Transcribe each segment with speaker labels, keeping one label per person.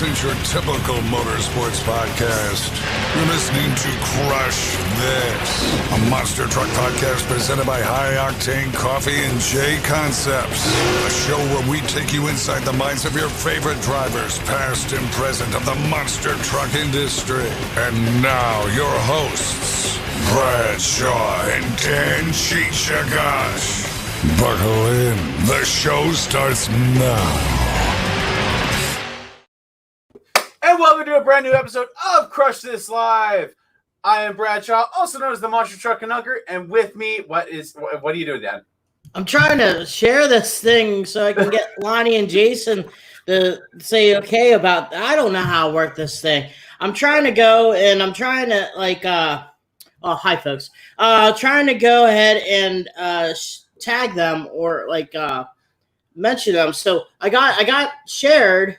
Speaker 1: isn't your typical motorsports podcast. You're listening to Crush This, a monster truck podcast presented by High Octane Coffee and J Concepts. A show where we take you inside the minds of your favorite drivers, past and present, of the monster truck industry. And now, your hosts, Brad Shaw and Dan Chichagash. Buckle in. The show starts now.
Speaker 2: And welcome to a brand new episode of Crush This Live. I am Brad Shaw, also known as the Monster Truck Conductor, and with me, what are you doing, Dan?
Speaker 3: I'm trying to share this thing so I can get Lonnie and Jason to say okay about. I don't know how to work this thing. I'm trying to go and I'm trying to oh, hi folks. Trying to go ahead and tag them or mention them. So I got shared.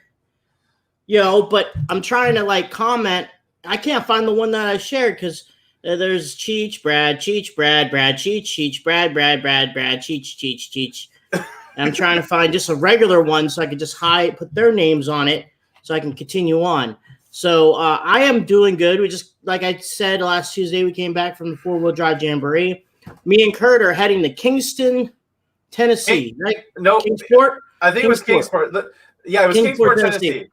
Speaker 3: But I'm trying to comment. I can't find the one that I shared because there's Cheech, Brad, Cheech, Brad, Cheech, Cheech, Brad, Cheech. And I'm trying to find just a regular one so I can just put their names on it so I can continue on. So I am doing good. We just, like I said, last Tuesday we came back from the 4-wheel drive jamboree. Me and Kurt are heading to Kingston, Tennessee. Right?
Speaker 2: No,
Speaker 3: Kingsport?
Speaker 2: I think it was Kingsport. Yeah, it was Kingsport, Tennessee.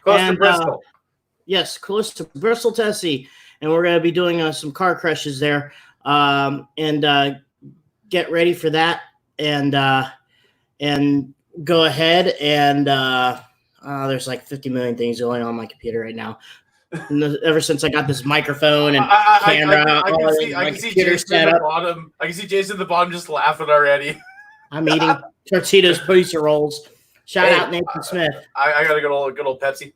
Speaker 2: Close to Bristol.
Speaker 3: Yes, close to Bristol, Tennessee. And we're going to be doing some car crashes there and get ready for that and go ahead. And there's 50 million things going on my computer right now. Ever since I got this microphone and camera,
Speaker 2: I can see Jason at the bottom. I can see Jason at the bottom just laughing already.
Speaker 3: I'm eating Tortitos pizza rolls. Shout out Nathan Smith. I
Speaker 2: got a good old Pepsi.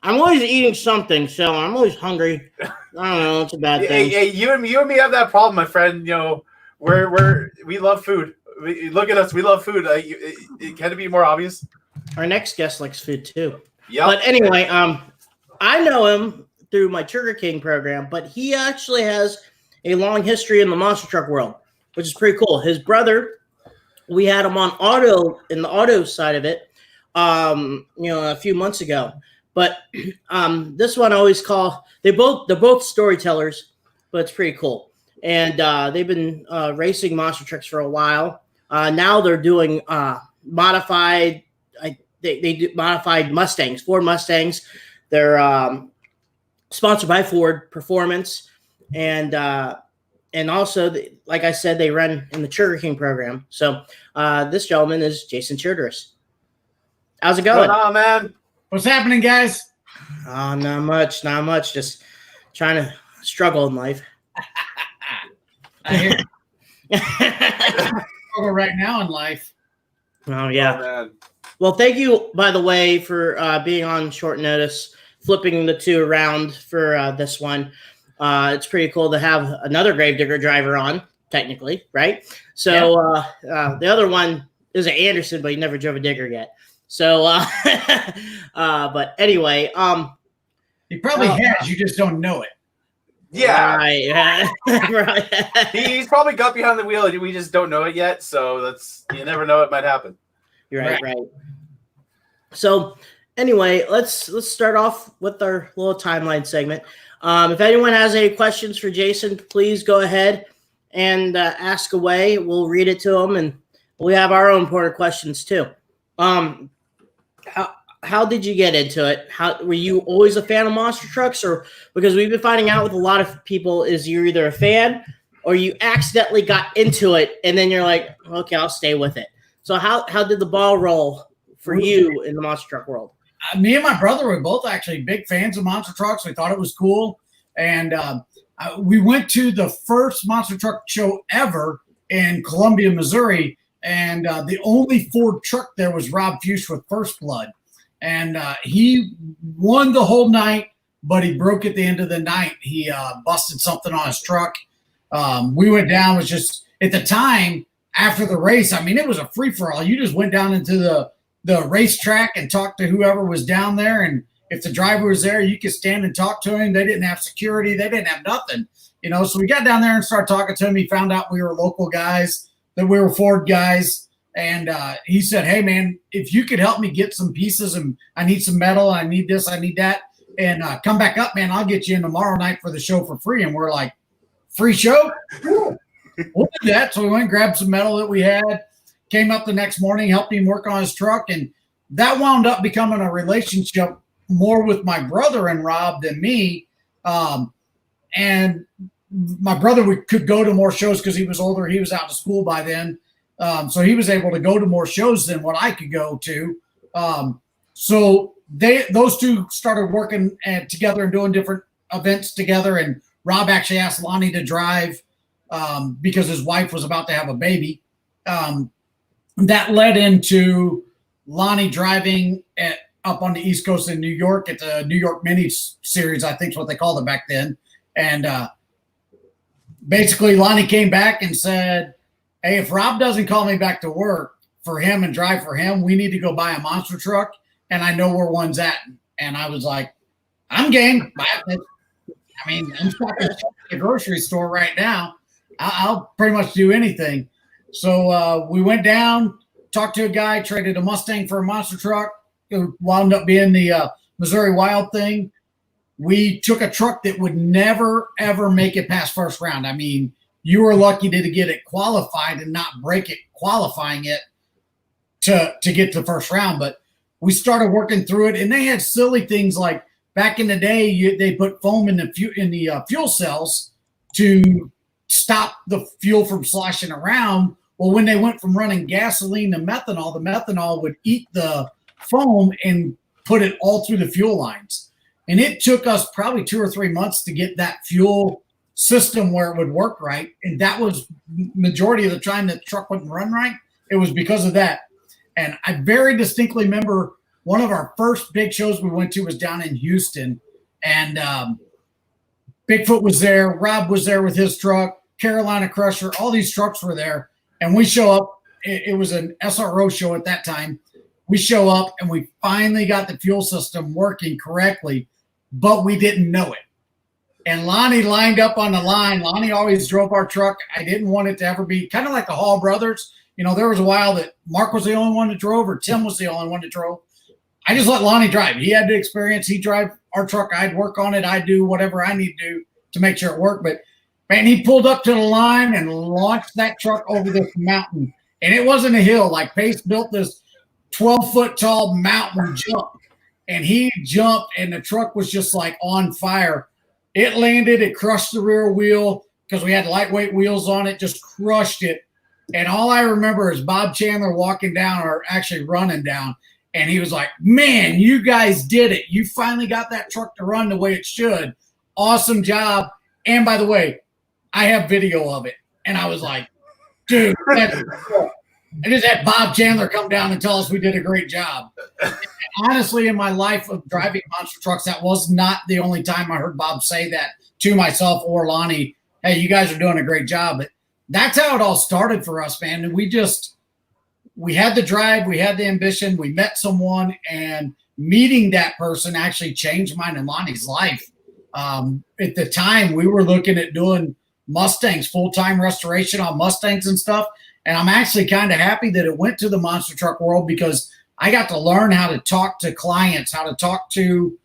Speaker 3: I'm always eating something, so I'm always hungry. I don't know, it's a bad thing.
Speaker 2: Hey, you and me have that problem, my friend. We love food. Look at us, we love food. Can it be more obvious?
Speaker 3: Our next guest likes food too.
Speaker 2: Yeah.
Speaker 3: But anyway, I know him through my Sugar King program, but he actually has a long history in the monster truck world, which is pretty cool. His brother, we had him on the auto side of it, a few months ago. But this one I always call, they're both storytellers, but it's pretty cool. And they've been racing monster trucks for a while. Now they're doing modified. They do modified Mustangs, Ford Mustangs. They're sponsored by Ford Performance, and also, like I said, they run in the Sugar King program. So this gentleman is Jason Childress. How's it going?
Speaker 2: What's on, man?
Speaker 4: What's happening, guys?
Speaker 3: Not much. Just trying to struggle in life.
Speaker 4: I hear struggle right now in life.
Speaker 3: Oh, yeah.
Speaker 2: Oh, man.
Speaker 3: Well, thank you, by the way, for being on short notice, flipping the two around for this one. It's pretty cool to have another Gravedigger driver on, technically, right? So the other one is an Anderson, but he never drove a digger yet. So, but anyway,
Speaker 4: he probably has. You just don't know it.
Speaker 2: Yeah,
Speaker 3: right. Right.
Speaker 2: He's probably got behind the wheel. We just don't know it yet. So you never know. It might happen.
Speaker 3: You're right. So, anyway, let's start off with our little timeline segment. If anyone has any questions for Jason, please go ahead and ask away. We'll read it to him, and we have our own important questions too. How did you get into it? How were you always a fan of monster trucks, or because we've been finding out with a lot of people is you're either a fan or you accidentally got into it and then you're like, okay, I'll stay with it. So how did the ball roll for you in the monster truck world?
Speaker 4: Me and my brother were both actually big fans of monster trucks. We thought it was cool, and we went to the first monster truck show ever in Columbia, Missouri. And the only Ford truck there was Rob Fuchs with First Blood. And he won the whole night, but he broke at the end of the night. He busted something on his truck. We went down, it was just, at the time, after the race, I mean, it was a free-for-all. You just went down into the racetrack and talked to whoever was down there. And if the driver was there, you could stand and talk to him. They didn't have security. They didn't have nothing. So we got down there and started talking to him. He found out we were local guys, that we were Ford guys, And he said, hey, man, if you could help me get some pieces, and I need some metal, I need this, I need that, and come back up, man, I'll get you in tomorrow night for the show for free. And we're like, free show? Cool. We'll do that. So we went and grabbed some metal that we had, came up the next morning, helped him work on his truck, and that wound up becoming a relationship more with my brother and Rob than me. And my brother could go to more shows because he was older. He was out of school by then. So he was able to go to more shows than what I could go to. So those two started working together and doing different events together. And Rob actually asked Lonnie to drive because his wife was about to have a baby. That led into Lonnie driving up on the East Coast in New York at the New York Mini Series, I think is what they called it back then. And basically Lonnie came back and said, hey, if Rob doesn't call me back to work for him and drive for him, we need to go buy a monster truck. And I know where one's at. And I was like, I'm game. I mean, I'm shopping at the grocery store right now. I'll pretty much do anything. So we went down, talked to a guy, traded a Mustang for a monster truck. It wound up being the Missouri Wild thing. We took a truck that would never, ever make it past first round. I mean, you were lucky to get it qualified and not break it qualifying it to get to the first round. But we started working through it, and they had silly things like back in the day, they put foam in the fuel cells to stop the fuel from sloshing around. Well, when they went from running gasoline to methanol, the methanol would eat the foam and put it all through the fuel lines. And it took us probably 2 or 3 months to get that fuel system where it would work right. And that was majority of the time that the truck wouldn't run right. It was because of that. And I very distinctly remember one of our first big shows we went to was down in Houston. And Bigfoot was there. Rob was there with his truck. Carolina Crusher. All these trucks were there. And we show up. It was an SRO show at that time. We show up and we finally got the fuel system working correctly, but we didn't know it. And Lonnie lined up on the line. Lonnie always drove our truck. I didn't want it to ever be kind of like the Hall brothers. You know, there was a while that Mark was the only one that drove or Tim was the only one that drove. I just let Lonnie drive. He had the experience. He'd drive our truck. I'd work on it. I'd do whatever I need to do to make sure it worked. But, man, he pulled up to the line and launched that truck over this mountain. And it wasn't a hill. Like, Pace built this 12-foot tall mountain jump. And he jumped, and the truck was just, like, on fire. It landed. It crushed the rear wheel because we had lightweight wheels on it, just crushed it. And all I remember is Bob Chandler walking down, or actually running down, and he was like, man, you guys did it. You finally got that truck to run the way it should. Awesome job. And by the way, I have video of it. And I was like, dude, that's cool. I just had Bob Chandler come down and tell us we did a great job. And honestly, in my life of driving monster trucks, that was not the only time I heard Bob say that to myself or Lonnie. Hey, you guys are doing a great job. But that's how it all started for us, man. And we had the drive, we had the ambition, we met someone, and meeting that person actually changed mine and Lonnie's life. At the time, we were looking at doing Mustangs, full-time restoration on Mustangs and stuff. And I'm actually kind of happy that it went to the monster truck world because I got to learn how to talk to clients, how to talk to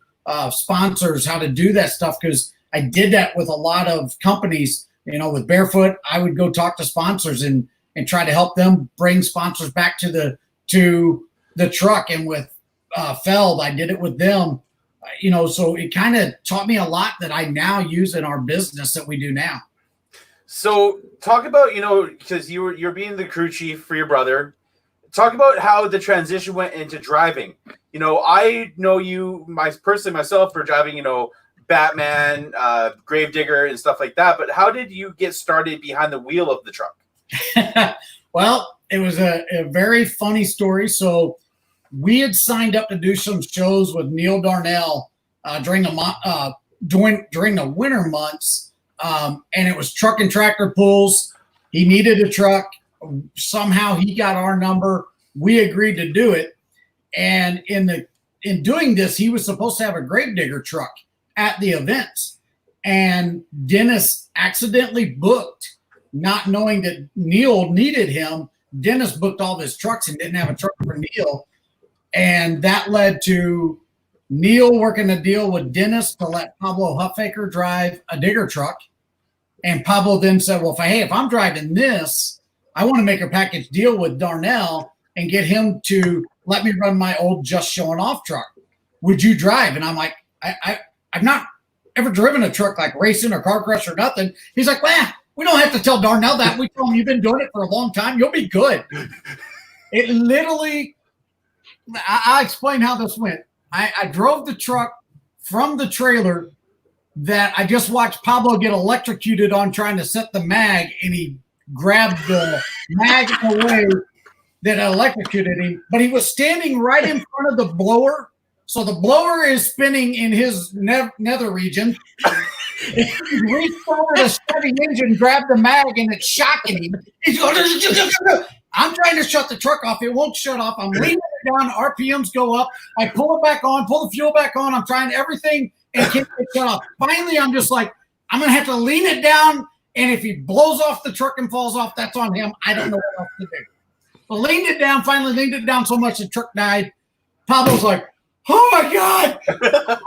Speaker 4: sponsors, how to do that stuff, because I did that with a lot of companies. You know, with Barefoot, I would go talk to sponsors and try to help them bring sponsors back to the truck. And with Feld, I did it with them. You know, so it kind of taught me a lot that I now use in our business that we do now.
Speaker 2: So talk about, you know, because you're being the crew chief for your brother. Talk about how the transition went into driving. You know, I know you myself for driving, you know, Batman, Gravedigger, and stuff like that. But how did you get started behind the wheel of the truck?
Speaker 4: Well, it was a very funny story. So we had signed up to do some shows with Neil Darnell during the winter months. And it was truck and tractor pulls. He needed a truck. Somehow he got our number. We agreed to do it. And in doing this, he was supposed to have a Gravedigger truck at the events. And Dennis accidentally booked, not knowing that Neil needed him, Dennis booked all of his trucks and didn't have a truck for Neil. And that led to Neil working a deal with Dennis to let Pablo Huffaker drive a digger truck. And Pablo then said, well, if I'm driving this, I want to make a package deal with Darnell and get him to let me run my old Just Showing Off truck. Would you drive? And I'm like, I've not ever driven a truck like racing or car crush or nothing. He's like, well, we don't have to tell Darnell that. We told him you've been doing it for a long time. You'll be good. It literally, I'll explain how this went. I drove the truck from the trailer that I just watched Pablo get electrocuted on trying to set the mag, and he grabbed the mag in a way that electrocuted him. But he was standing right in front of the blower. So the blower is spinning in his nether region. He reached over the steady engine, grabbed the mag, and it's shocking him. He's going, I'm trying to shut the truck off. It won't shut off. I'm leaning it down. RPMs go up. I pull it back on, pull the fuel back on. I'm trying everything and can't get shut off. Finally, I'm just like, I'm going to have to lean it down. And if he blows off the truck and falls off, that's on him. I don't know what else to do. So leaned it down, finally leaned it down so much the truck died. Pablo's like, oh my God.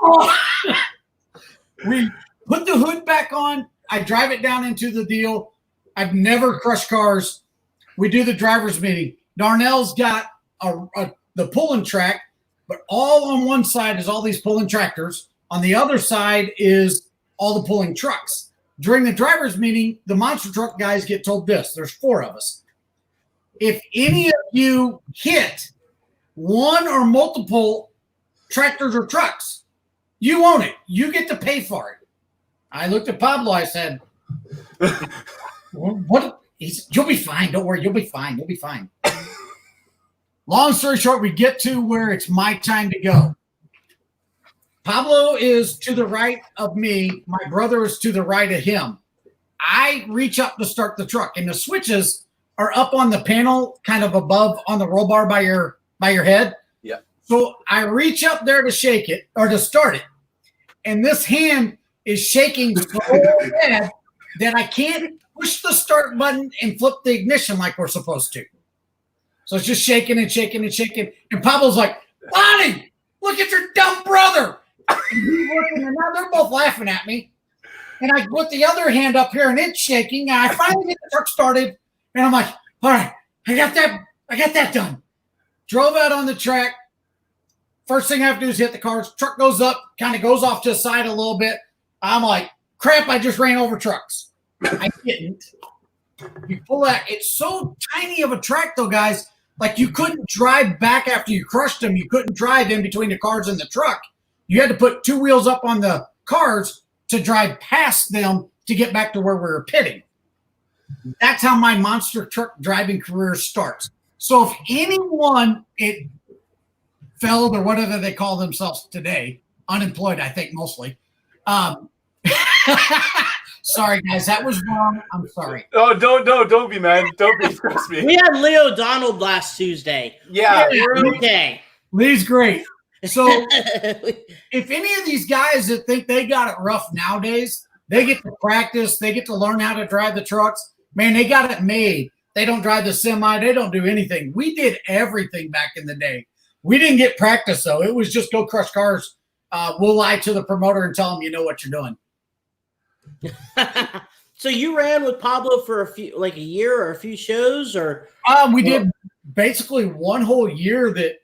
Speaker 4: Oh. We put the hood back on. I drive it down into the deal. I've never crushed cars. We do the driver's meeting. Darnell's got the pulling track, but all on one side is all these pulling tractors. On the other side is all the pulling trucks. During the driver's meeting, the monster truck guys get told this. There's 4 of us. If any of you hit one or multiple tractors or trucks, you own it. You get to pay for it. I looked at Pablo. I said, what? He said, you'll be fine. Don't worry. You'll be fine. You'll be fine. Long story short, we get to where it's my time to go. Pablo is to the right of me. My brother is to the right of him. I reach up to start the truck, and the switches are up on the panel, kind of above on the roll bar by your head.
Speaker 2: Yeah.
Speaker 4: So I reach up there to shake it or to start it, and this hand is shaking so bad that I can't push the start button and flip the ignition like we're supposed to. So it's just shaking and shaking and shaking. And Pablo's like, Lonnie, look at your dumb brother. And he's working, and now they're both laughing at me. And I put the other hand up here, and it's shaking. And I finally get the truck started, and I'm like, all right, I got that done. Drove out on the track. First thing I have to do is hit the cars. Truck goes up, kind of goes off to the side a little bit. I'm like, crap, I just ran over trucks. I didn't. You pull that. It's so tiny of a track, though, guys. Like, you couldn't drive back after you crushed them. You couldn't drive in between the cars and the truck. You had to put 2 wheels up on the cars to drive past them to get back to where we were pitting. That's how my monster truck driving career starts. So if anyone it failed or whatever they call themselves today, unemployed, I think mostly. Sorry, guys, that was wrong. I'm sorry.
Speaker 2: Oh, don't be, man. Don't be. Trust me.
Speaker 3: We had Leo Donald last Tuesday.
Speaker 2: Yeah,
Speaker 3: we're okay.
Speaker 4: Lee's great. So if any of these guys that think they got it rough nowadays, they get to practice, they get to learn how to drive the trucks. Man, they got it made. They don't drive the semi. They don't do anything. We did everything back in the day. We didn't get practice, though. It was just go crush cars. We'll lie to the promoter and tell them you know what you're doing.
Speaker 3: So you ran with Pablo for a year or a few shows, or
Speaker 4: we did basically one whole year, that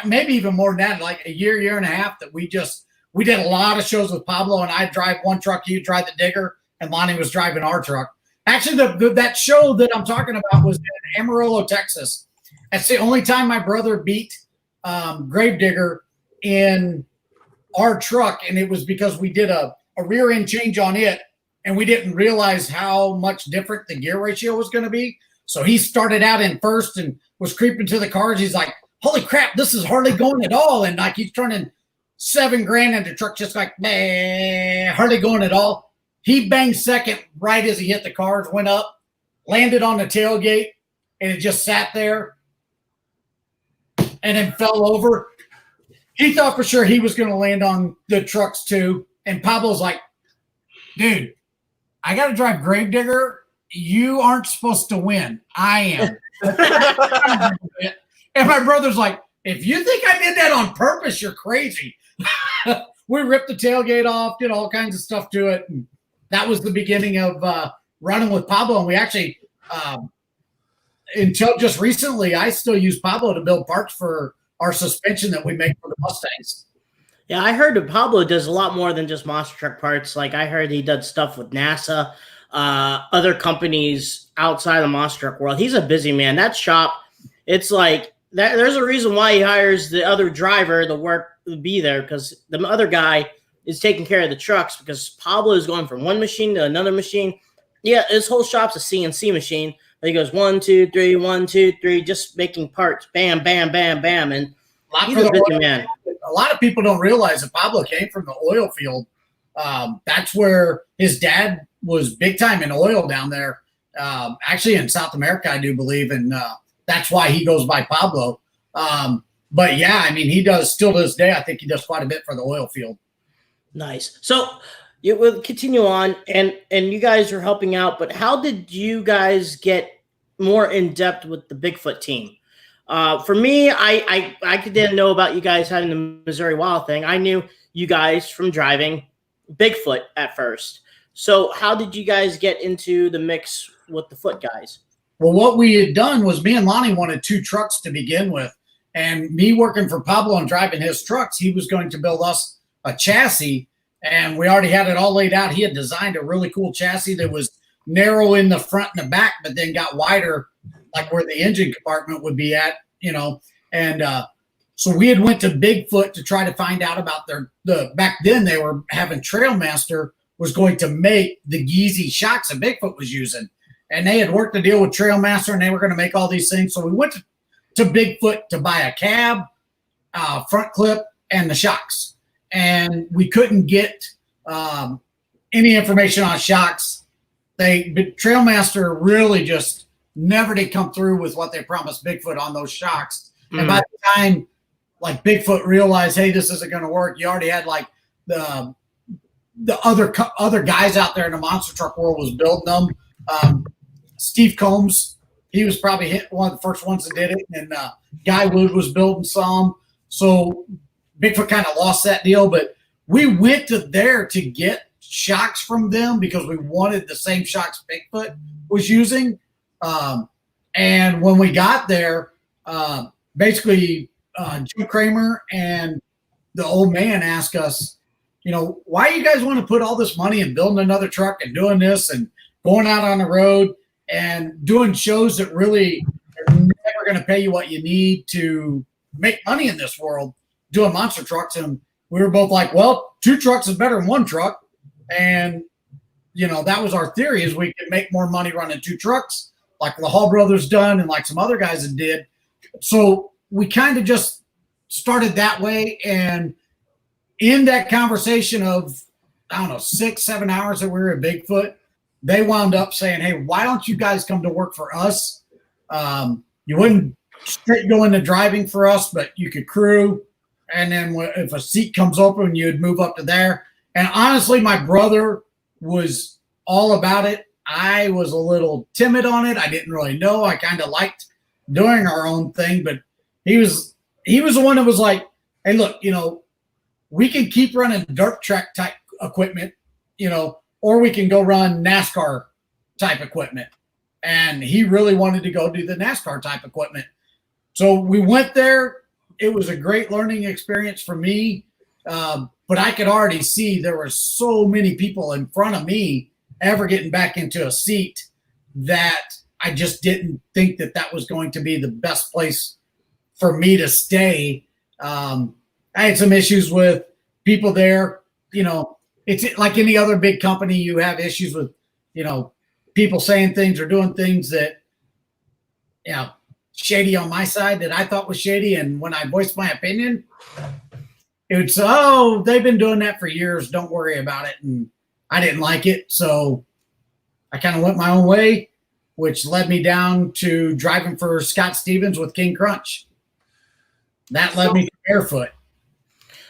Speaker 4: maybe even more than that, like a year and a half, that we did a lot of shows with Pablo, and I'd drive one truck, you'd drive the digger, and Lonnie was driving our truck. Actually, that show that I'm talking about was in Amarillo, Texas. That's the only time my brother beat Gravedigger in our truck, and it was because we did a rear end change on it, and we didn't realize how much different the gear ratio was going to be. So he started out in first and was creeping to the cars. He's like, holy crap, this is hardly going at all. And like, he's turning $7,000 into the truck, just like, hardly going at all. He banged second right as he hit the cars, went up, landed on the tailgate, and it just sat there and then fell over. He thought for sure he was going to land on the trucks too. And Pablo's like, dude, I got to drive Gravedigger you aren't supposed to win. I am. And my brother's like, if you think I did that on purpose, you're crazy. We ripped the tailgate off, did all kinds of stuff to it. And that was the beginning of running with Pablo. And we actually, until just recently, I still use Pablo to build parts for our suspension that we make for the Mustangs.
Speaker 3: Yeah, I heard that Pablo does a lot more than just monster truck parts. Like I heard he does stuff with NASA, other companies outside the monster truck world. He's a busy man. That shop, it's like that. There's a reason why he hires the other driver to work to be there, because the other guy is taking care of the trucks, because Pablo is going from one machine to another machine. Yeah, his whole shop's a CNC machine. He goes 1, 2, 3, 1, 2, 3, just making parts. Bam, bam, bam, bam, and he's a busy man.
Speaker 4: A lot of people don't realize that Pablo came from the oil field. That's where his dad was big time in oil down there, actually in South America, I do believe, and that's why he goes by Pablo. But yeah, I mean, he does still to this day. I think he does quite a bit for the oil field.
Speaker 3: Nice. So you will continue on, and you guys are helping out. But how did you guys get more in depth with the Bigfoot team? For me, I didn't know about you guys having the Missouri Wild thing. I knew you guys from driving Bigfoot at first. So how did you guys get into the mix with the Foot guys?
Speaker 4: Well, what we had done was me and Lonnie wanted 2 trucks to begin with. And me working for Pablo and driving his trucks, he was going to build us a chassis. And we already had it all laid out. He had designed a really cool chassis that was narrow in the front and the back, but then got wider, like where the engine compartment would be at, And so we had went to Bigfoot to try to find out about back then they were having Trailmaster was going to make the Geezy shocks that Bigfoot was using. And they had worked a deal with Trailmaster, and they were going to make all these things. So we went to Bigfoot to buy a cab, front clip, and the shocks. And we couldn't get any information on shocks. Trailmaster really just never did come through with what they promised Bigfoot on those shocks. Mm. And by the time like Bigfoot realized, hey, this isn't going to work, you already had like the other guys out there in the monster truck world was building them. Steve Combs, he was probably one of the first ones that did it, and Guy Wood was building some. So Bigfoot kind of lost that deal, but we went to there to get shocks from them because we wanted the same shocks Bigfoot was using. And when we got there, basically Jim Kramer and the old man asked us, why you guys want to put all this money in building another truck and doing this and going out on the road and doing shows that really are never going to pay you what you need to make money in this world, doing monster trucks. And we were both like, well, 2 trucks is better than 1 truck. And, that was our theory, is we could make more money running 2 trucks like the Hall brothers done and like some other guys that did. So we kind of just started that way. And in that conversation of, 6-7 hours that we were at Bigfoot, they wound up saying, hey, why don't you guys come to work for us? You wouldn't straight go into driving for us, but you could crew. And then if a seat comes open, you'd move up to there. And honestly, my brother was all about it. I was a little timid on it. I didn't really know. I kind of liked doing our own thing, but he was the one that was like, hey, look, we can keep running dirt track type equipment, or we can go run NASCAR type equipment. And he really wanted to go do the NASCAR type equipment. So we went there. It was a great learning experience for me. But I could already see there were so many people in front of me ever getting back into a seat that I just didn't think that was going to be the best place for me to stay. I had some issues with people there. It's like any other big company, you have issues with, people saying things or doing things that, shady on my side that I thought was shady. And when I voiced my opinion, it's, they've been doing that for years. Don't worry about it. And I didn't like it. So I kind of went my own way, which led me down to driving for Scott Stevens with King Crunch. That led me to Barefoot.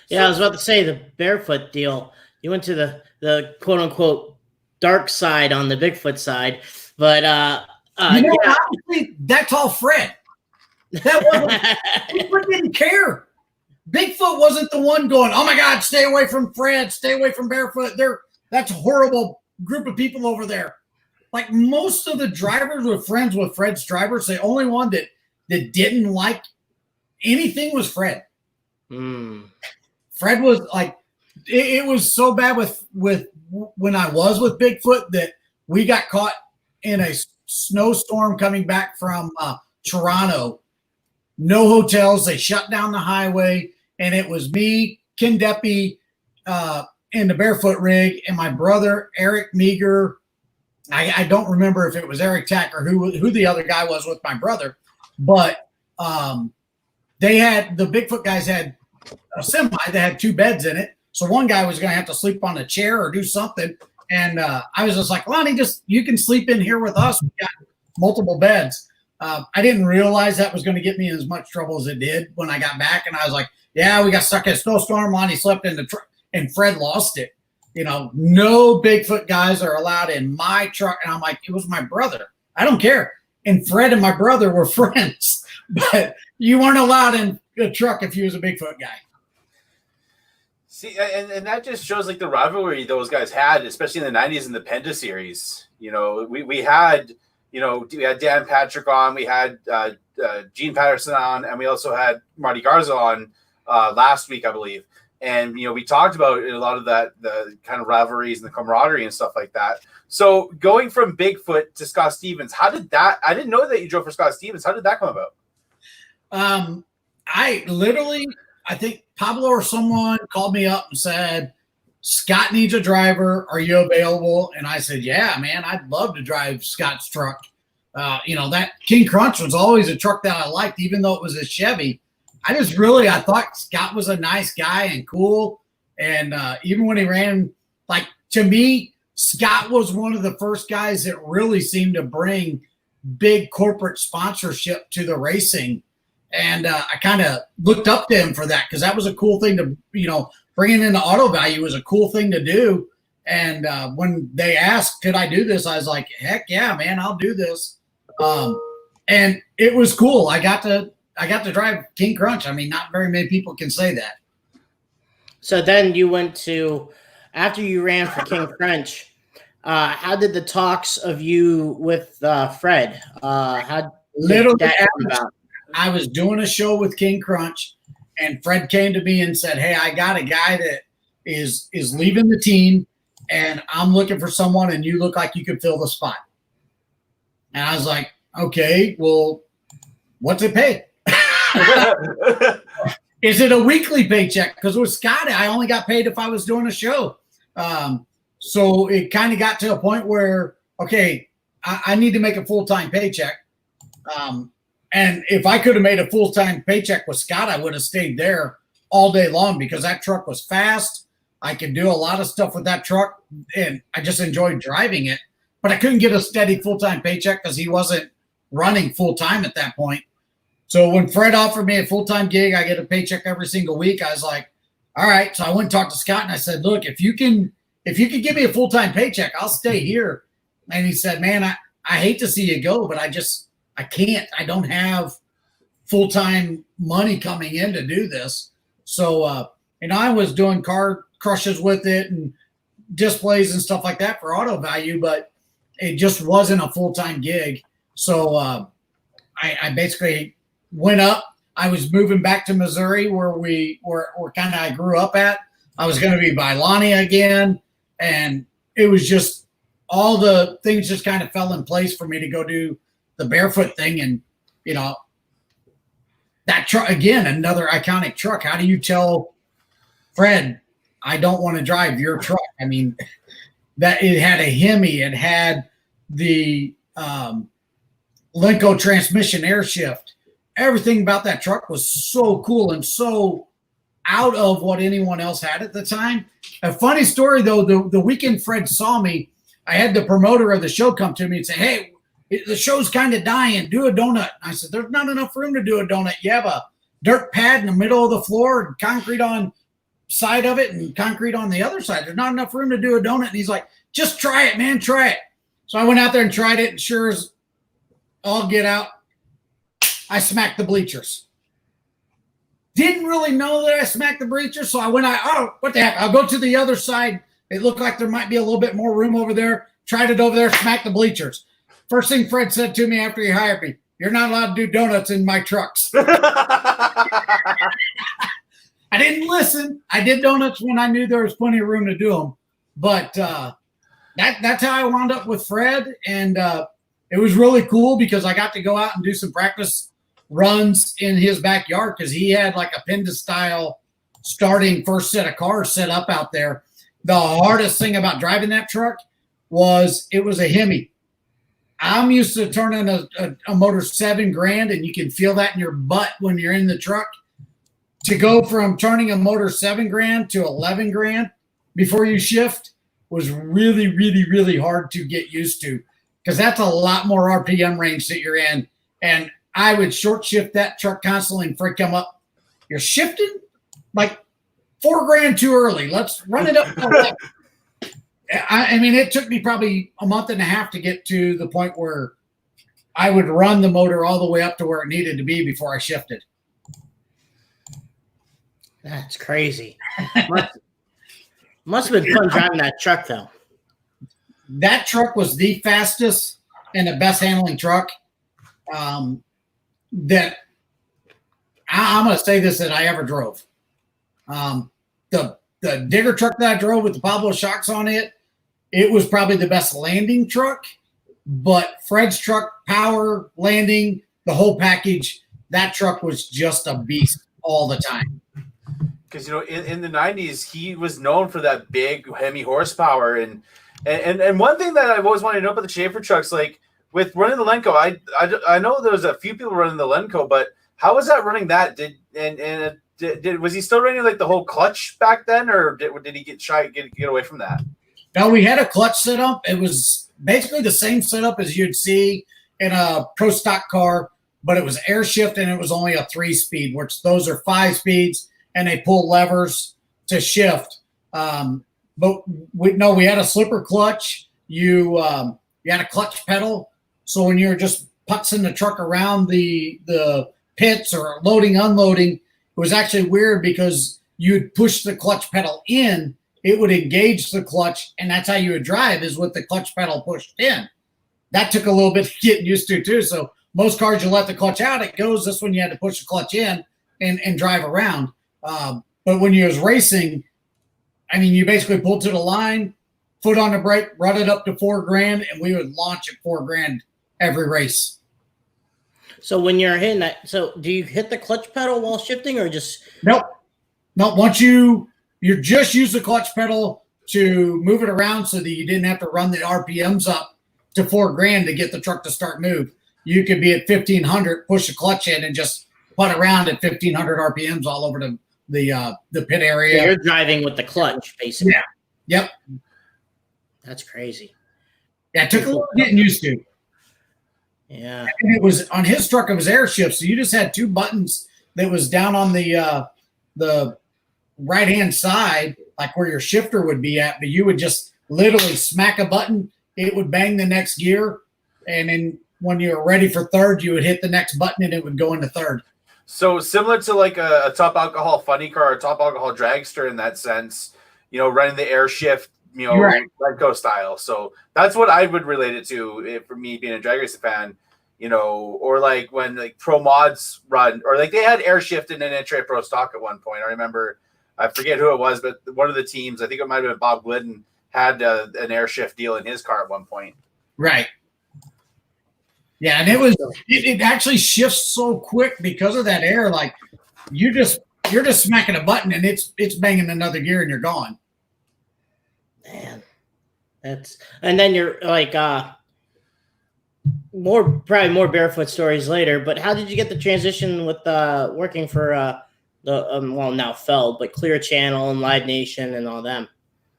Speaker 3: Yeah, I was about to say the Barefoot deal. You went to the quote unquote dark side on the Bigfoot side. But
Speaker 4: honestly, that's all Fred. That wasn't Bigfoot didn't care. Bigfoot wasn't the one going, "Oh my God, stay away from Fred, stay away from Barefoot. That's a horrible group of people over there." Like most of the drivers were friends with Fred's drivers. The only one that didn't like anything was Fred. Fred was like, it was so bad with when I was with Bigfoot that we got caught in a snowstorm coming back from Toronto. No hotels. They shut down the highway, and it was me, Ken Deppy, in the Barefoot rig, and my brother Eric Meager. I don't remember if it was Eric Tack or who the other guy was with my brother, but they had the Bigfoot guys had a semi that had 2 beds in it, so one guy was going to have to sleep on a chair or do something, and I was just like, "Lonnie, you can sleep in here with us. We got multiple beds." I didn't realize that was going to get me in as much trouble as it did when I got back, and I was like, "Yeah, we got stuck in a snowstorm. Lonnie slept in the truck, and Fred lost it." No Bigfoot guys are allowed in my truck. And I'm like, it was my brother. I don't care. And Fred and my brother were friends, but you weren't allowed in a truck if you was a Bigfoot guy.
Speaker 2: See, and that just shows like the rivalry those guys had, especially in the 90s in the Penda series. We had, we had Dan Patrick on, we had Gene Patterson on, and we also had Marty Garza on last week, I believe. And, we talked about a lot of that, the kind of rivalries and the camaraderie and stuff like that. So going from Bigfoot to Scott Stevens, how did that, I didn't know that you drove for Scott Stevens. How did that come about?
Speaker 4: I think Pablo or someone called me up and said, "Scott needs a driver. Are you available?" And I said, "Yeah, man, I'd love to drive Scott's truck." That King Crunch was always a truck that I liked, even though it was a Chevy. I thought Scott was a nice guy and cool. And even when he ran, like, to me, Scott was one of the first guys that really seemed to bring big corporate sponsorship to the racing. And I kind of looked up to him for that, because that was a cool thing to, bringing in the Auto Value was a cool thing to do. And when they asked, could I do this? I was like, heck yeah, man, I'll do this. And it was cool. I got to drive King Crunch. I mean, not very many people can say that.
Speaker 3: So then you went to, after you ran for King Crunch, how did the talks of you with Fred?
Speaker 4: Literally, I was doing a show with King Crunch, and Fred came to me and said, "Hey, I got a guy that is leaving the team, and I'm looking for someone, and you look like you could fill the spot." And I was like, "Okay, well, what's it pay?" Is it a weekly paycheck? Because with Scott, I only got paid if I was doing a show. So it kind of got to a point where, okay, I need to make a full-time paycheck. And if I could have made a full-time paycheck with Scott, I would have stayed there all day long, because that truck was fast. I could do a lot of stuff with that truck, and I just enjoyed driving it. But I couldn't get a steady full-time paycheck because he wasn't running full-time at that point. So when Fred offered me a full-time gig, I get a paycheck every single week. I was like, all right. So I went and talked to Scott, and I said, "Look, if you can give me a full-time paycheck, I'll stay here." And he said, "Man, I hate to see you go, but I can't. I don't have full-time money coming in to do this." So, I was doing car crushes with it and displays and stuff like that for Auto Value, but it just wasn't a full-time gig. So I basically went up. I was moving back to Missouri, where I grew up at. I was going to be by Lonnie again, and it was just all the things just kind of fell in place for me to go do the Barefoot thing. And that truck, again, another iconic truck. How do you tell Fred, I don't want to drive your truck? I mean, that it had a Hemi, it had the Lenco transmission air shift. Everything about that truck was so cool and so out of what anyone else had at the time. A funny story, though, the weekend Fred saw me, I had the promoter of the show come to me and say, "Hey, the show's kind of dying. Do a donut." I said, "There's not enough room to do a donut. You have a dirt pad in the middle of the floor and concrete on side of it and concrete on the other side. There's not enough room to do a donut." And he's like, "Just try it, man. Try it." So I went out there and tried it, and sure as all get out, I smacked the bleachers. Didn't really know that I smacked the bleachers, so I went out, oh, what the heck? I'll go to the other side. It looked like there might be a little bit more room over there. Tried it over there, smacked the bleachers. First thing Fred said to me after he hired me, you're not allowed to do donuts in my trucks. I didn't listen. I did donuts when I knew there was plenty of room to do them. But that's how I wound up with Fred. And it was really cool because I got to go out and do some practice runs in his backyard because he had like a Pinda-style starting first set of cars set up out there. The hardest thing about driving that truck was it was a Hemi. I'm used to turning a motor $7,000, and you can feel that in your butt when you're in the truck. To go from turning a motor $7,000 to $11,000 before you shift was really, really, really hard to get used to because that's a lot more RPM range that you're in. And I would short shift that truck constantly and Fred come up. You're shifting like $4,000 too early. Let's run it up. I mean, it took me probably a month and a half to get to the point where I would run the motor all the way up to where it needed to be before I shifted.
Speaker 3: That's crazy. Must have been fun driving that truck, though.
Speaker 4: That truck was the fastest and the best handling truck that I'm going to say this that I ever drove. The digger truck that I drove with the Pablo shocks on it, it was probably the best landing truck. But Fred's truck, power, landing, the whole package, that truck was just a beast all the time.
Speaker 2: Because, in the 90s, he was known for that big, Hemi horsepower. And one thing that I've always wanted to know about the Schaefer trucks, like with running the Lenco, I know there was a few people running the Lenco, but how was that running that? Was he still running like the whole clutch back then, or did he get away from that?
Speaker 4: No, we had a clutch setup. It was basically the same setup as you'd see in a pro stock car, but it was air shift and it was only a 3-speed, which those are 5 speeds and they pull levers to shift. But we had a slipper clutch. You had a clutch pedal. So when you're just putzing the truck around the pits or loading, unloading, it was actually weird because you'd push the clutch pedal in, it would engage the clutch, and that's how you would drive is with the clutch pedal pushed in. That took a little bit getting used to too. So most cars, you let the clutch out, it goes. This one you had to push the clutch in and drive around. But when you was racing, I mean, you basically pulled to the line, foot on the brake, run it up to $4,000, and we would launch at $4,000 every race.
Speaker 3: So when you're hitting that, so do you hit the clutch pedal while shifting or just?
Speaker 4: Nope. Once you just use the clutch pedal to move it around so that you didn't have to run the RPMs up to $4,000 to get the truck to start move. You could be at 1,500, push the clutch in and just putt around at 1,500 RPMs all over the pit area.
Speaker 3: So you're driving with the clutch, basically.
Speaker 4: Yeah. Yep.
Speaker 3: That's crazy.
Speaker 4: Yeah, it took a little getting used to.
Speaker 3: Yeah.
Speaker 4: And it was on his truck, it was air shift. So you just had 2 buttons that was down on the right-hand side, like where your shifter would be at, but you would just literally smack a button, it would bang the next gear, and then when you were ready for third, you would hit the next button and it would go into third. So
Speaker 2: similar to like a top alcohol funny car, or top alcohol dragster in that sense, running the air shift,
Speaker 4: right.
Speaker 2: Lenco style. So that's what I would relate it to for me being a drag racing fan, or like when like pro mods run, or like they had air shift in an entry pro stock at one point. I remember, I forget who it was, but one of the teams, I think it might have been Bob Glidden, had an air shift deal in his car at one point.
Speaker 4: Right. Yeah, and it actually shifts so quick because of that air. Like you're just smacking a button and it's banging another gear and you're gone.
Speaker 3: Man, and then you're like probably more barefoot stories later. But how did you get the transition with working for now Feld, but Clear Channel and Live Nation and all them?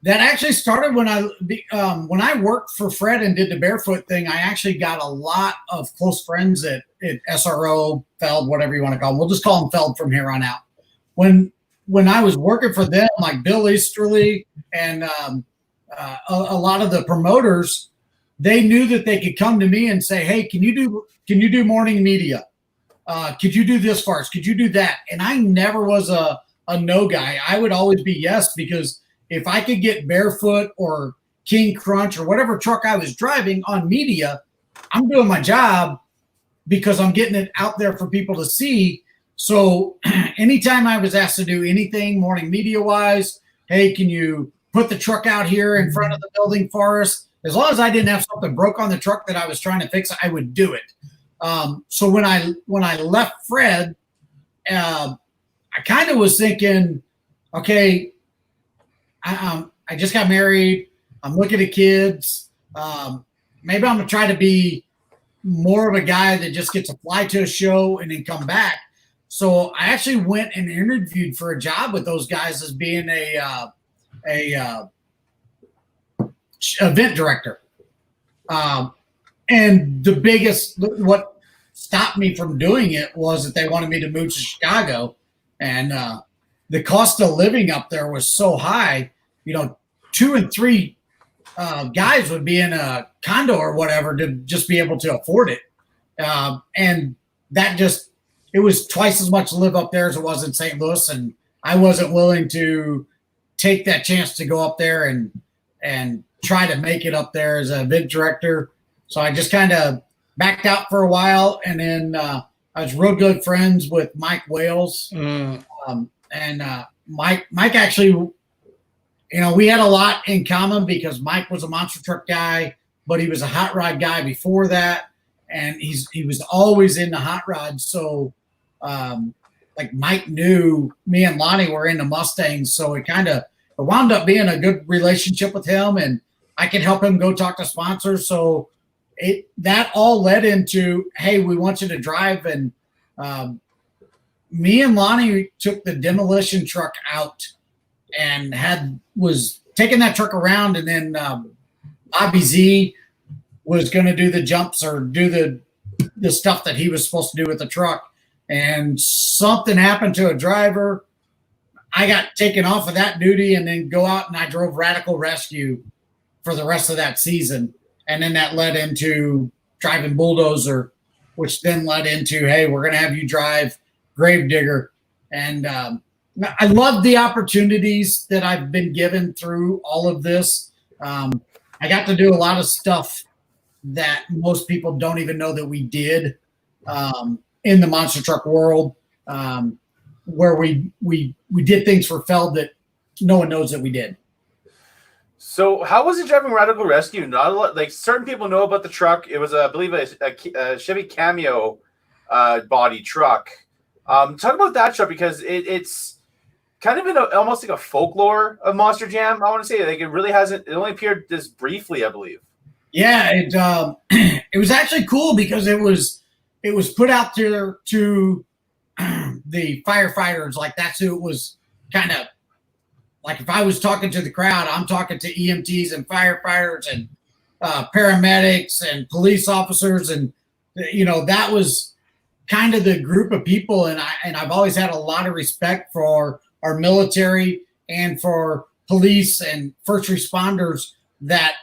Speaker 4: That actually started when I worked for Fred and did the barefoot thing. I actually got a lot of close friends at SRO, Feld, whatever you want to call them. We'll just call them Feld from here on out. When I was working for them, like Bill Easterly and a lot of the promoters, they knew that they could come to me and say, hey, can you do morning media? Could you do this for us? Could you do that? And I never was a no guy. I would always be yes, because if I could get Barefoot or King Crunch or whatever truck I was driving on media, I'm doing my job because I'm getting it out there for people to see. So anytime I was asked to do anything morning media wise, hey, can you put the truck out here in front of the building for us? As long as I didn't have something broke on the truck that I was trying to fix, I would do it. So when I left Fred, I kind of was thinking, okay, I just got married. I'm looking at kids. Maybe I'm gonna try to be more of a guy that just gets to fly to a show and then come back. So I actually went and interviewed for a job with those guys as being a event director. And the biggest, what stopped me from doing it was that they wanted me to move to Chicago, and the cost of living up there was so high. 2 and 3 guys would be in a condo or whatever to just be able to afford it. And that just, it was twice as much to live up there as it was in St. Louis. And I wasn't willing to take that chance to go up there and try to make it up there as an event director. So I just kind of backed out for a while. And then I was real good friends with Mike Wales. Mike actually, we had a lot in common because Mike was a monster truck guy, but he was a hot rod guy before that. And he was always into hot rods. So like Mike knew me and Lonnie were into Mustangs. So it wound up being a good relationship with him, and I could help him go talk to sponsors. So that all led into, hey, we want you to drive. And me and Lonnie took the demolition truck out and was taking that truck around, and then Bobby Z was going to do the jumps or do the stuff that he was supposed to do with the truck. And something happened to a driver. I got taken off of that duty and then go out and I drove Radical Rescue for the rest of that season. And then that led into driving Bulldozer, which then led into, hey, we're going to have you drive Gravedigger. And I love the opportunities that I've been given through all of this. I got to do a lot of stuff that most people don't even know that we did in the monster truck world, where we did things for Feld that no one knows that we did.
Speaker 2: So how was it driving Radical Rescue? Not a lot, like certain people know about the truck. It was, I believe, a Chevy Cameo body truck. Talk about that truck, because it's kind of almost like a folklore of Monster Jam. I want to say, like, it only appeared this briefly, I believe. Yeah,
Speaker 4: it was actually cool because it was put out there to the firefighters. Like, that's who it was kind of like. If I was talking to the crowd, I'm talking to EMTs and firefighters and paramedics and police officers. And, that was kind of the group of people. And I've always had a lot of respect for our military and for police and first responders. That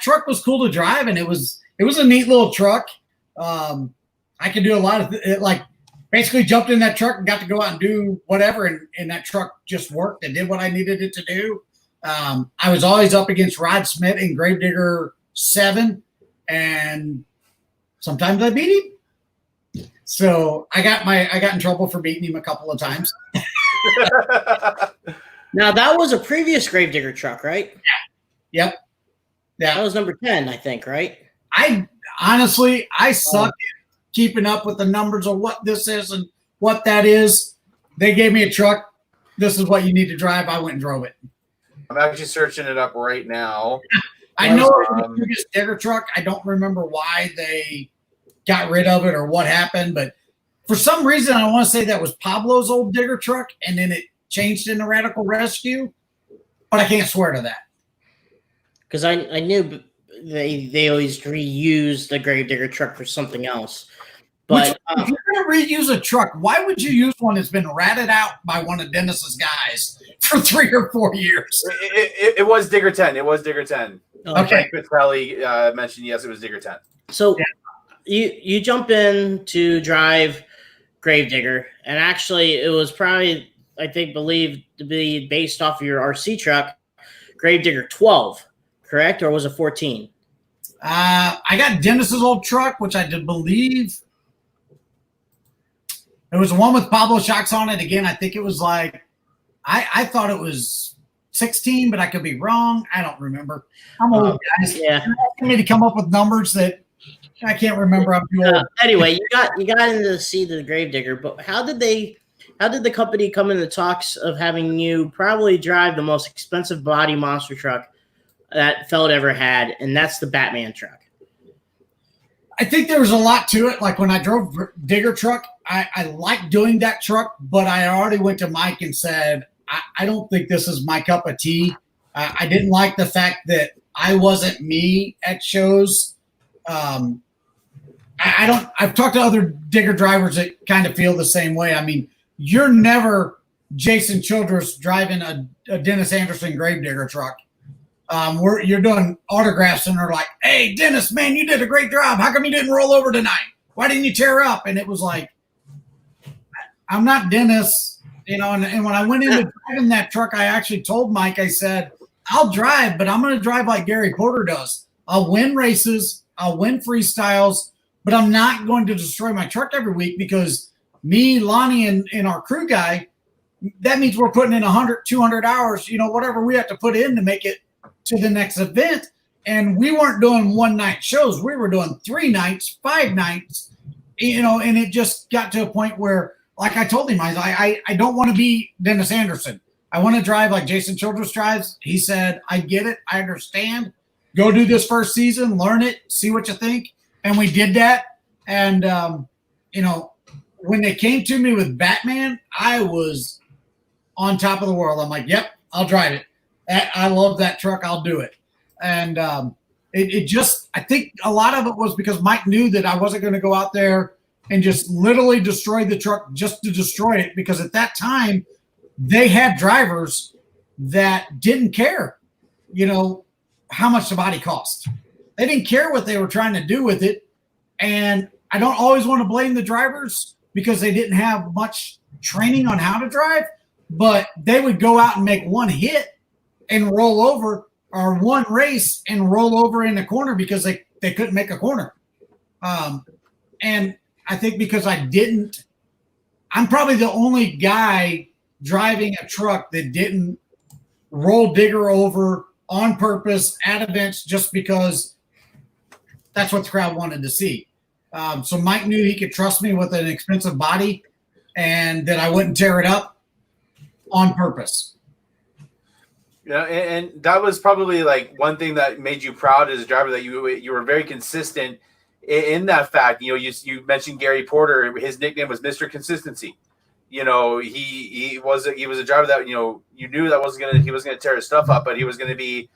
Speaker 4: truck was cool to drive, and it was a neat little truck. I could do a lot of it, like basically jumped in that truck and got to go out and do whatever, and that truck just worked and did what I needed it to do. I was always up against Rod Smith in Gravedigger 7, and sometimes I beat him. So I got in trouble for beating him a couple of times.
Speaker 3: Now that was a previous Gravedigger truck, right?
Speaker 4: Yeah. Yep. Yeah.
Speaker 3: That was number 10, I think, right?
Speaker 4: I honestly suck at keeping up with the numbers of what this is and what that is. They gave me a truck. This is what you need to drive. I went and drove it.
Speaker 2: I'm actually searching it up right now.
Speaker 4: I know it was the previous digger truck. I don't remember why they got rid of it or what happened, but for some reason, I want to say that was Pablo's old digger truck, and then it changed into Radical Rescue, but I can't swear to that.
Speaker 3: Because I knew they always reuse the Gravedigger truck for something else. But
Speaker 4: if you're going to reuse a truck, why would you use one that's been ratted out by one of Dennis's guys for 3 or 4 years?
Speaker 2: It was Digger 10. It was Digger 10.
Speaker 4: Okay.
Speaker 2: Frank Vitelli mentioned yes, it was Digger 10.
Speaker 3: So you jump in to drive Gravedigger, and actually it was probably believed to be based off of your RC truck, Gravedigger 12, correct, or was it 14?
Speaker 4: I got Dennis's old truck, which I did believe it was the one with Pablo shocks on it. Again, I think it was like I thought it was 16, but I could be wrong. I don't remember. I'm old, guys.
Speaker 3: Yeah.
Speaker 4: You're asking me to come up with numbers that I can't remember. I'm too old.
Speaker 3: Anyway, you got into the seat of the Gravedigger, but how did the company come into talks of having you probably drive the most expensive body monster truck that Feld ever had, and that's the Batman truck?
Speaker 4: I think there was a lot to it. Like when I drove Digger truck, I liked doing that truck, but I already went to Mike and said, I don't think this is my cup of tea. I didn't like the fact that I wasn't me at shows. I've talked to other Digger drivers that kind of feel the same way. I mean, you're never Jason Childress driving a Dennis Anderson Gravedigger truck. You're doing autographs and they're like, "Hey, Dennis, man, you did a great job. How come you didn't roll over tonight? Why didn't you tear up?" And it was like, I'm not Dennis, you know. And when I went into driving that truck, I actually told Mike, I said, "I'll drive, but I'm going to drive like Gary Porter does. I'll win races, I'll win freestyles, but I'm not going to destroy my truck every week because me, Lonnie, and our crew guy, that means we're putting in 100, 200 hours, you know, whatever we have to put in to make it to the next event." And we weren't doing one night shows. We were doing 3 nights, 5 nights, you know, and it just got to a point where, like I told him, I don't want to be Dennis Anderson. I want to drive like Jason Childress drives. He said, "I get it. I understand. Go do this first season, learn it, see what you think." And we did that. And, you know, when they came to me with Batman, I was on top of the world. I'm like, "Yep, I'll drive it. I love that truck. I'll do it." And it just, I think a lot of it was because Mike knew that I wasn't going to go out there and just literally destroy the truck just to destroy it. Because at that time, they had drivers that didn't care, you know, how much the body cost. They didn't care what they were trying to do with it. And I don't always want to blame the drivers because they didn't have much training on how to drive, but they would go out and make one hit and roll over, or one race and roll over in the corner because they couldn't make a corner. And I think because I'm probably the only guy driving a truck that didn't roll Digger over on purpose at events just because that's what the crowd wanted to see. So Mike knew he could trust me with an expensive body and that I wouldn't tear it up on purpose.
Speaker 2: You know, and that was probably like one thing that made you proud as a driver, that you were very consistent in that fact. You know, you mentioned Gary Porter. His nickname was Mr. Consistency. You know, he was a driver that, you know, you knew that he was gonna tear his stuff up, but he was gonna be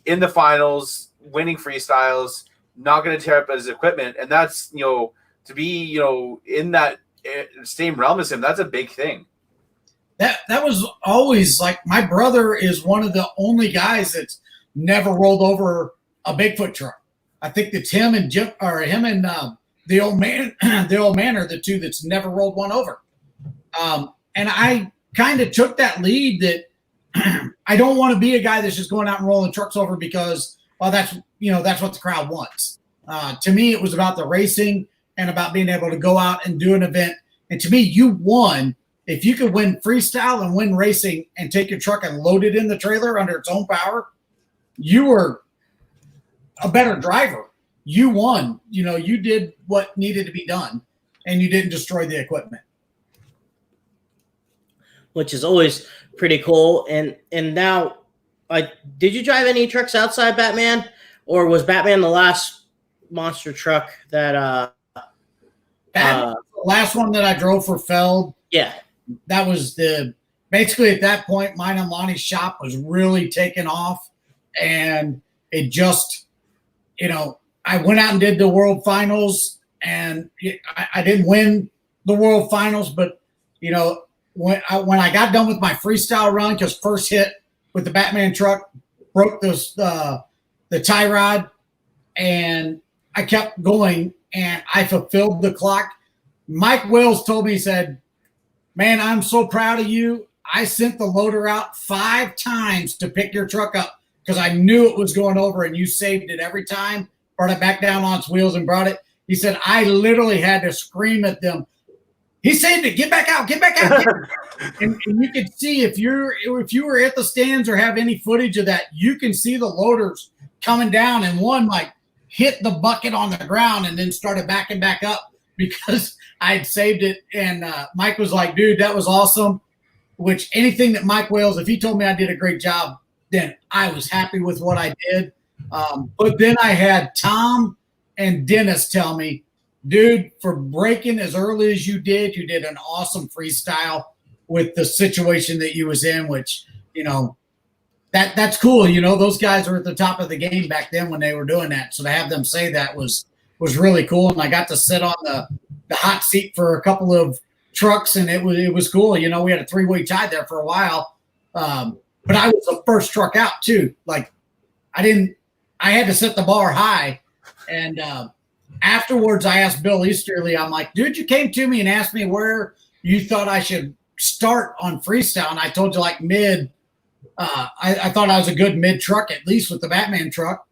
Speaker 2: in the finals, winning freestyles, not gonna tear up his equipment, and that's, you know, to be, you know, in that same realm as him, that's a big thing.
Speaker 4: That was always like, my brother is one of the only guys that's never rolled over a Bigfoot truck. I think that's him and Jim, or him and the old man are the two that's never rolled one over. And I kind of took that lead that I don't want to be a guy that's just going out and rolling trucks over because, well, that's what the crowd wants. To me, it was about the racing and about being able to go out and do an event. And to me, you won. If you could win freestyle and win racing and take your truck and load it in the trailer under its own power, you were a better driver. You won. You know, you did what needed to be done, and you didn't destroy the equipment.
Speaker 3: Which is always pretty cool. And now, like, did you drive any trucks outside Batman, or was Batman the last monster truck that
Speaker 4: The last one that I drove for Feld?
Speaker 3: Yeah.
Speaker 4: That was basically at that point, mine and Lonnie's shop was really taking off, and it just, you know, I went out and did the world finals, and I didn't win the world finals, but, you know, when I got done with my freestyle run, because first hit with the Batman truck broke the the tie rod, and I kept going, and I fulfilled the clock. Mike Wells told me, he said, man, I'm so proud of you. I sent the loader out 5 times to pick your truck up because I knew it was going over, and you saved it every time, brought it back down on its wheels and brought it. He said, I literally had to scream at them. He saved it. Get back out. Get back out. and you can see if you were at the stands or have any footage of that, you can see the loaders coming down, and one like hit the bucket on the ground and then started backing back up because I had saved it. And Mike was like, dude, that was awesome. Which anything that Mike Wales, if he told me I did a great job, then I was happy with what I did. But then I had Tom and Dennis tell me, dude, for breaking as early as you did an awesome freestyle with the situation that you was in, which, you know, that's cool. You know, those guys were at the top of the game back then when they were doing that. So to have them say that was really cool. And I got to sit on the hot seat for a couple of trucks, and it was cool. You know, we had a 3-way tie there for a while. But I was the first truck out too. Like I had to set the bar high. And afterwards I asked Bill Easterly, I'm like, dude, you came to me and asked me where you thought I should start on freestyle. And I told you like mid, I thought I was a good mid truck, at least with the Batman truck.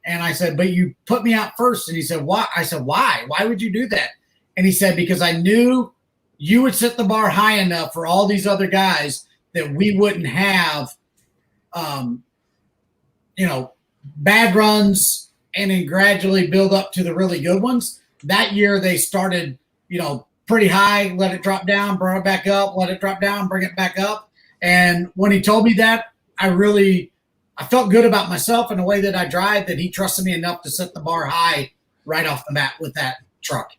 Speaker 4: And I said, but you put me out first. And he said, why? I said, why? Why would you do that? And he said, because I knew you would set the bar high enough for all these other guys that we wouldn't have, you know, bad runs and then gradually build up to the really good ones. That year they started, you know, pretty high, let it drop down, bring it back up, let it drop down, bring it back up. And when he told me that, I felt good about myself and the way that I drive, that he trusted me enough to set the bar high right off the bat with that truck.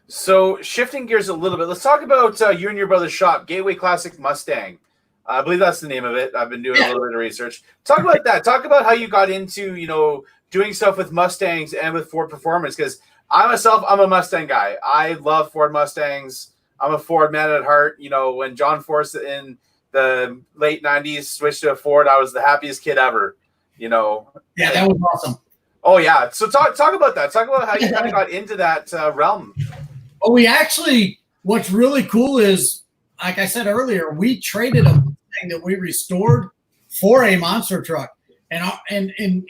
Speaker 2: So shifting gears a little bit, let's talk about you and your brother's shop, Gateway Classic Mustang. I believe that's the name of it. I've been doing a little bit of research. Talk about that. Talk about how you got into, you know, doing stuff with Mustangs and with Ford Performance, because I'm a Mustang guy. I love Ford Mustangs. I'm a Ford man at heart. You know, when John Force in the late 90s switched to a Ford, I was the happiest kid ever, you know.
Speaker 4: Yeah, that was awesome.
Speaker 2: Oh, yeah. So talk about that. Talk about how you kind of got into that realm.
Speaker 4: Well, we actually, what's really cool is, like I said earlier, we traded a Mustang that we restored for a monster truck. And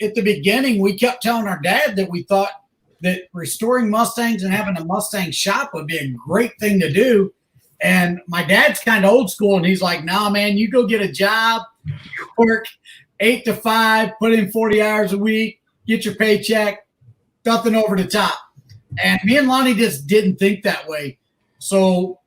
Speaker 4: at the beginning, we kept telling our dad that we thought that restoring Mustangs and having a Mustang shop would be a great thing to do. And my dad's kind of old school, and he's like, nah, man, you go get a job, work 8 to 5, put in 40 hours a week, get your paycheck, nothing over the top. And me and Lonnie just didn't think that way. So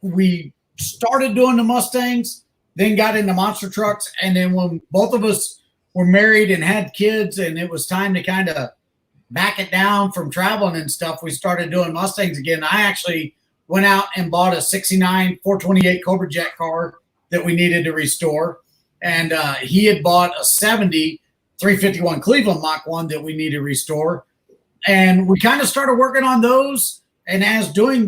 Speaker 4: we started doing the Mustangs, then got into monster trucks. And then when both of us were married and had kids and it was time to kind of back it down from traveling and stuff, we started doing Mustangs again. I actually went out and bought a 69 428 Cobra Jet car that we needed to restore. And he had bought a 70 351 Cleveland Mach 1 that we needed to restore. And we kind of started working on those. And as doing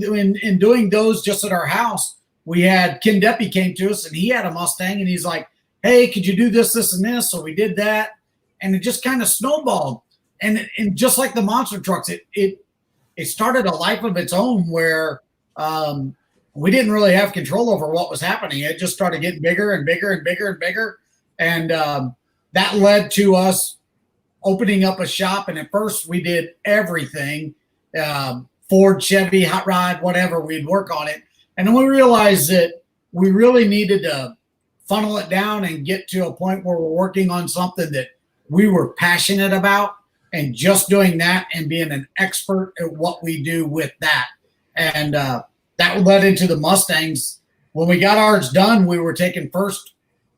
Speaker 4: those just at our house, we had Ken Deppy came to us and he had a Mustang and he's like, hey, could you do this, this, and this? So we did that. And it just kind of snowballed. And just like the monster trucks, it started a life of its own where we didn't really have control over what was happening. It just started getting bigger and bigger and bigger and bigger. And that led to us opening up a shop. And at first we did everything, Ford, Chevy, hot rod, whatever, we'd work on it. And then we realized that we really needed to funnel it down and get to a point where we're working on something that we were passionate about and just doing that and being an expert at what we do with that. And that led into the Mustangs. When we got ours done, we were taking first.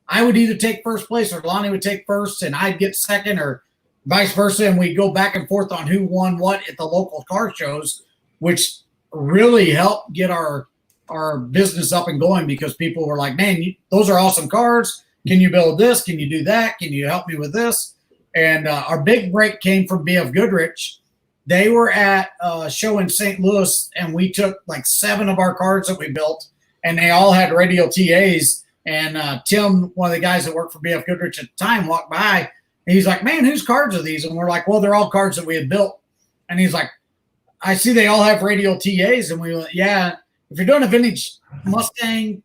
Speaker 4: I would either take first place or Lonnie would take first and I'd get second or vice versa. And we'd go back and forth on who won what at the local car shows, which really helped get our business up and going because people were like, man, those are awesome cars. Can you build this? Can you do that? Can you help me with this? And our big break came from BF Goodrich. They were at a show in St. Louis, and we took like 7 of our cars that we built, and they all had radial TAs. And Tim, one of the guys that worked for BF Goodrich at the time, walked by, And he's like, man, whose cards are these? And we're like, well, they're all cards that we had built. And he's like, I see they all have radial TAs. And we went, yeah, if you're doing a vintage Mustang,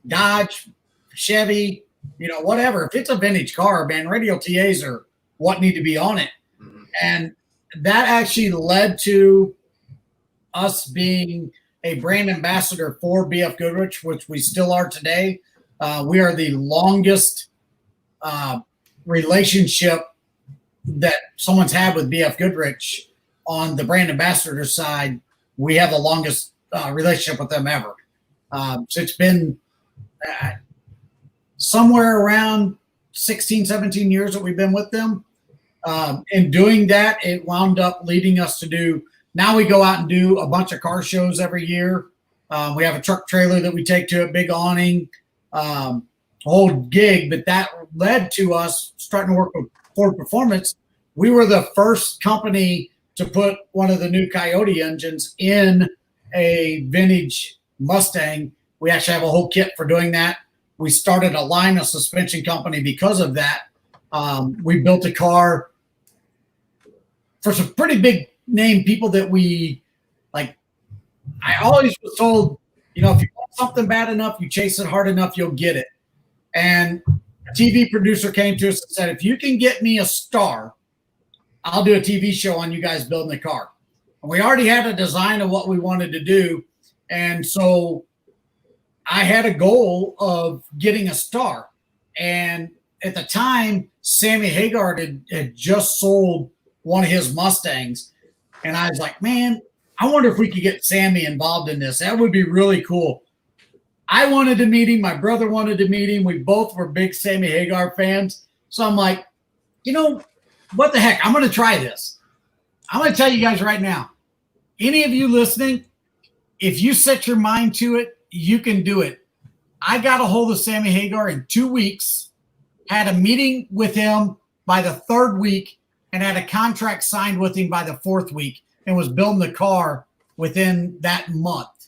Speaker 4: Dodge, Chevy, whatever, if it's a vintage car, man, radial TAs are what need to be on it. And that actually led to us being a brand ambassador for BF Goodrich, which we still are today. We are the longest relationship that someone's had with BF Goodrich on the brand ambassador side. We have the longest relationship with them ever. So it's been somewhere around 16, 17 years that we've been with them. In doing that, it wound up leading us to do, now we go out and do a bunch of car shows every year. We have a truck trailer that we take to it, big awning, whole gig, but that led to us starting to work with Ford Performance. We were the first company to put one of the new Coyote engines in a vintage Mustang. We actually have a whole kit for doing that. We started a line of suspension company because of that. We built a car for some pretty big name people that we like. I always was told, if you want something bad enough, you chase it hard enough, you'll get it. And a TV producer came to us and said, if you can get me a star, I'll do a TV show on you guys building the car. And we already had a design of what we wanted to do. And so I had a goal of getting a star. And at the time, Sammy Hagar had just sold one of his Mustangs. And I was like, man, I wonder if we could get Sammy involved in this. That would be really cool. I wanted to meet him. My brother wanted to meet him. We both were big Sammy Hagar fans. So I'm like, what the heck? I'm going to try this. I'm going to tell you guys right now, any of you listening, if you set your mind to it, you can do it. I got a hold of Sammy Hagar in 2 weeks, had a meeting with him by the 3rd week, and had a contract signed with him by the 4th week, and was building the car within that month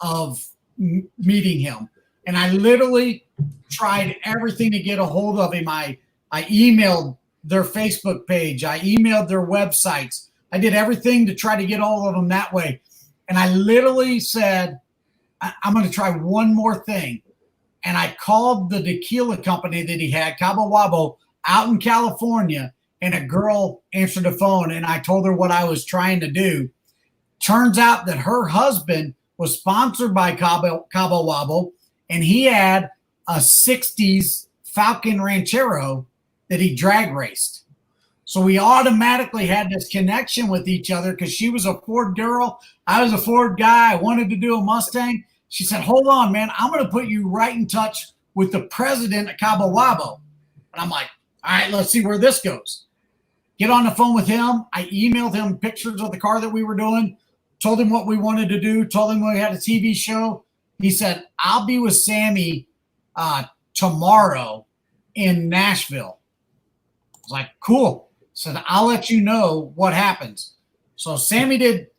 Speaker 4: of meeting him. And I literally tried everything to get a hold of him. I emailed their Facebook page. I emailed their websites. I did everything to try to get all of them that way. And I literally said, I'm going to try one more thing. And I called the tequila company that he had, Cabo Wabo, out in California, and a girl answered the phone, and I told her what I was trying to do. Turns out that her husband was sponsored by Cabo Wabo, and he had a 60s Falcon Ranchero that he drag raced. So we automatically had this connection with each other because she was a Ford girl. I was a Ford guy. I wanted to do a Mustang. She said, hold on, man. I'm going to put you right in touch with the president of Cabo Wabo. And I'm like, all right, let's see where this goes. Get on the phone with him. I emailed him pictures of the car that we were doing, told him what we wanted to do, told him we had a TV show. He said, I'll be with Sammy tomorrow in Nashville. I was like, cool. Said, I'll let you know what happens. So Sammy did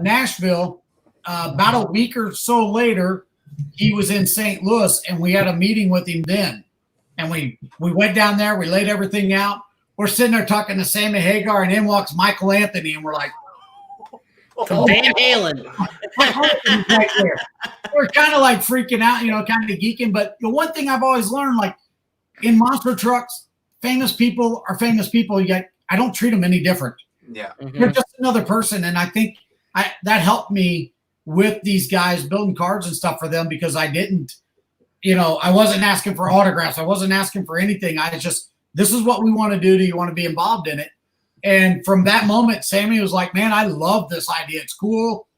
Speaker 4: Nashville. About a week or so later, he was in St. Louis, and we had a meeting with him then. And we went down there. We laid everything out. We're sitting there talking to Sammy Hagar, and in walks Michael Anthony, and we're like,
Speaker 3: From Van Halen.
Speaker 4: right there. We're kind of like freaking out, kind of geeking. But the one thing I've always learned, like in monster trucks, famous people are famous people. Yet I don't treat them any different.
Speaker 2: Yeah.
Speaker 3: Mm-hmm.
Speaker 4: They're just another person. And I think that helped me with these guys building cards and stuff for them, because I didn't, I wasn't asking for autographs. I wasn't asking for anything. I just, this is what we want to do. Do you want to be involved in it? And from that moment, Sammy was like, man, I love this idea. It's cool.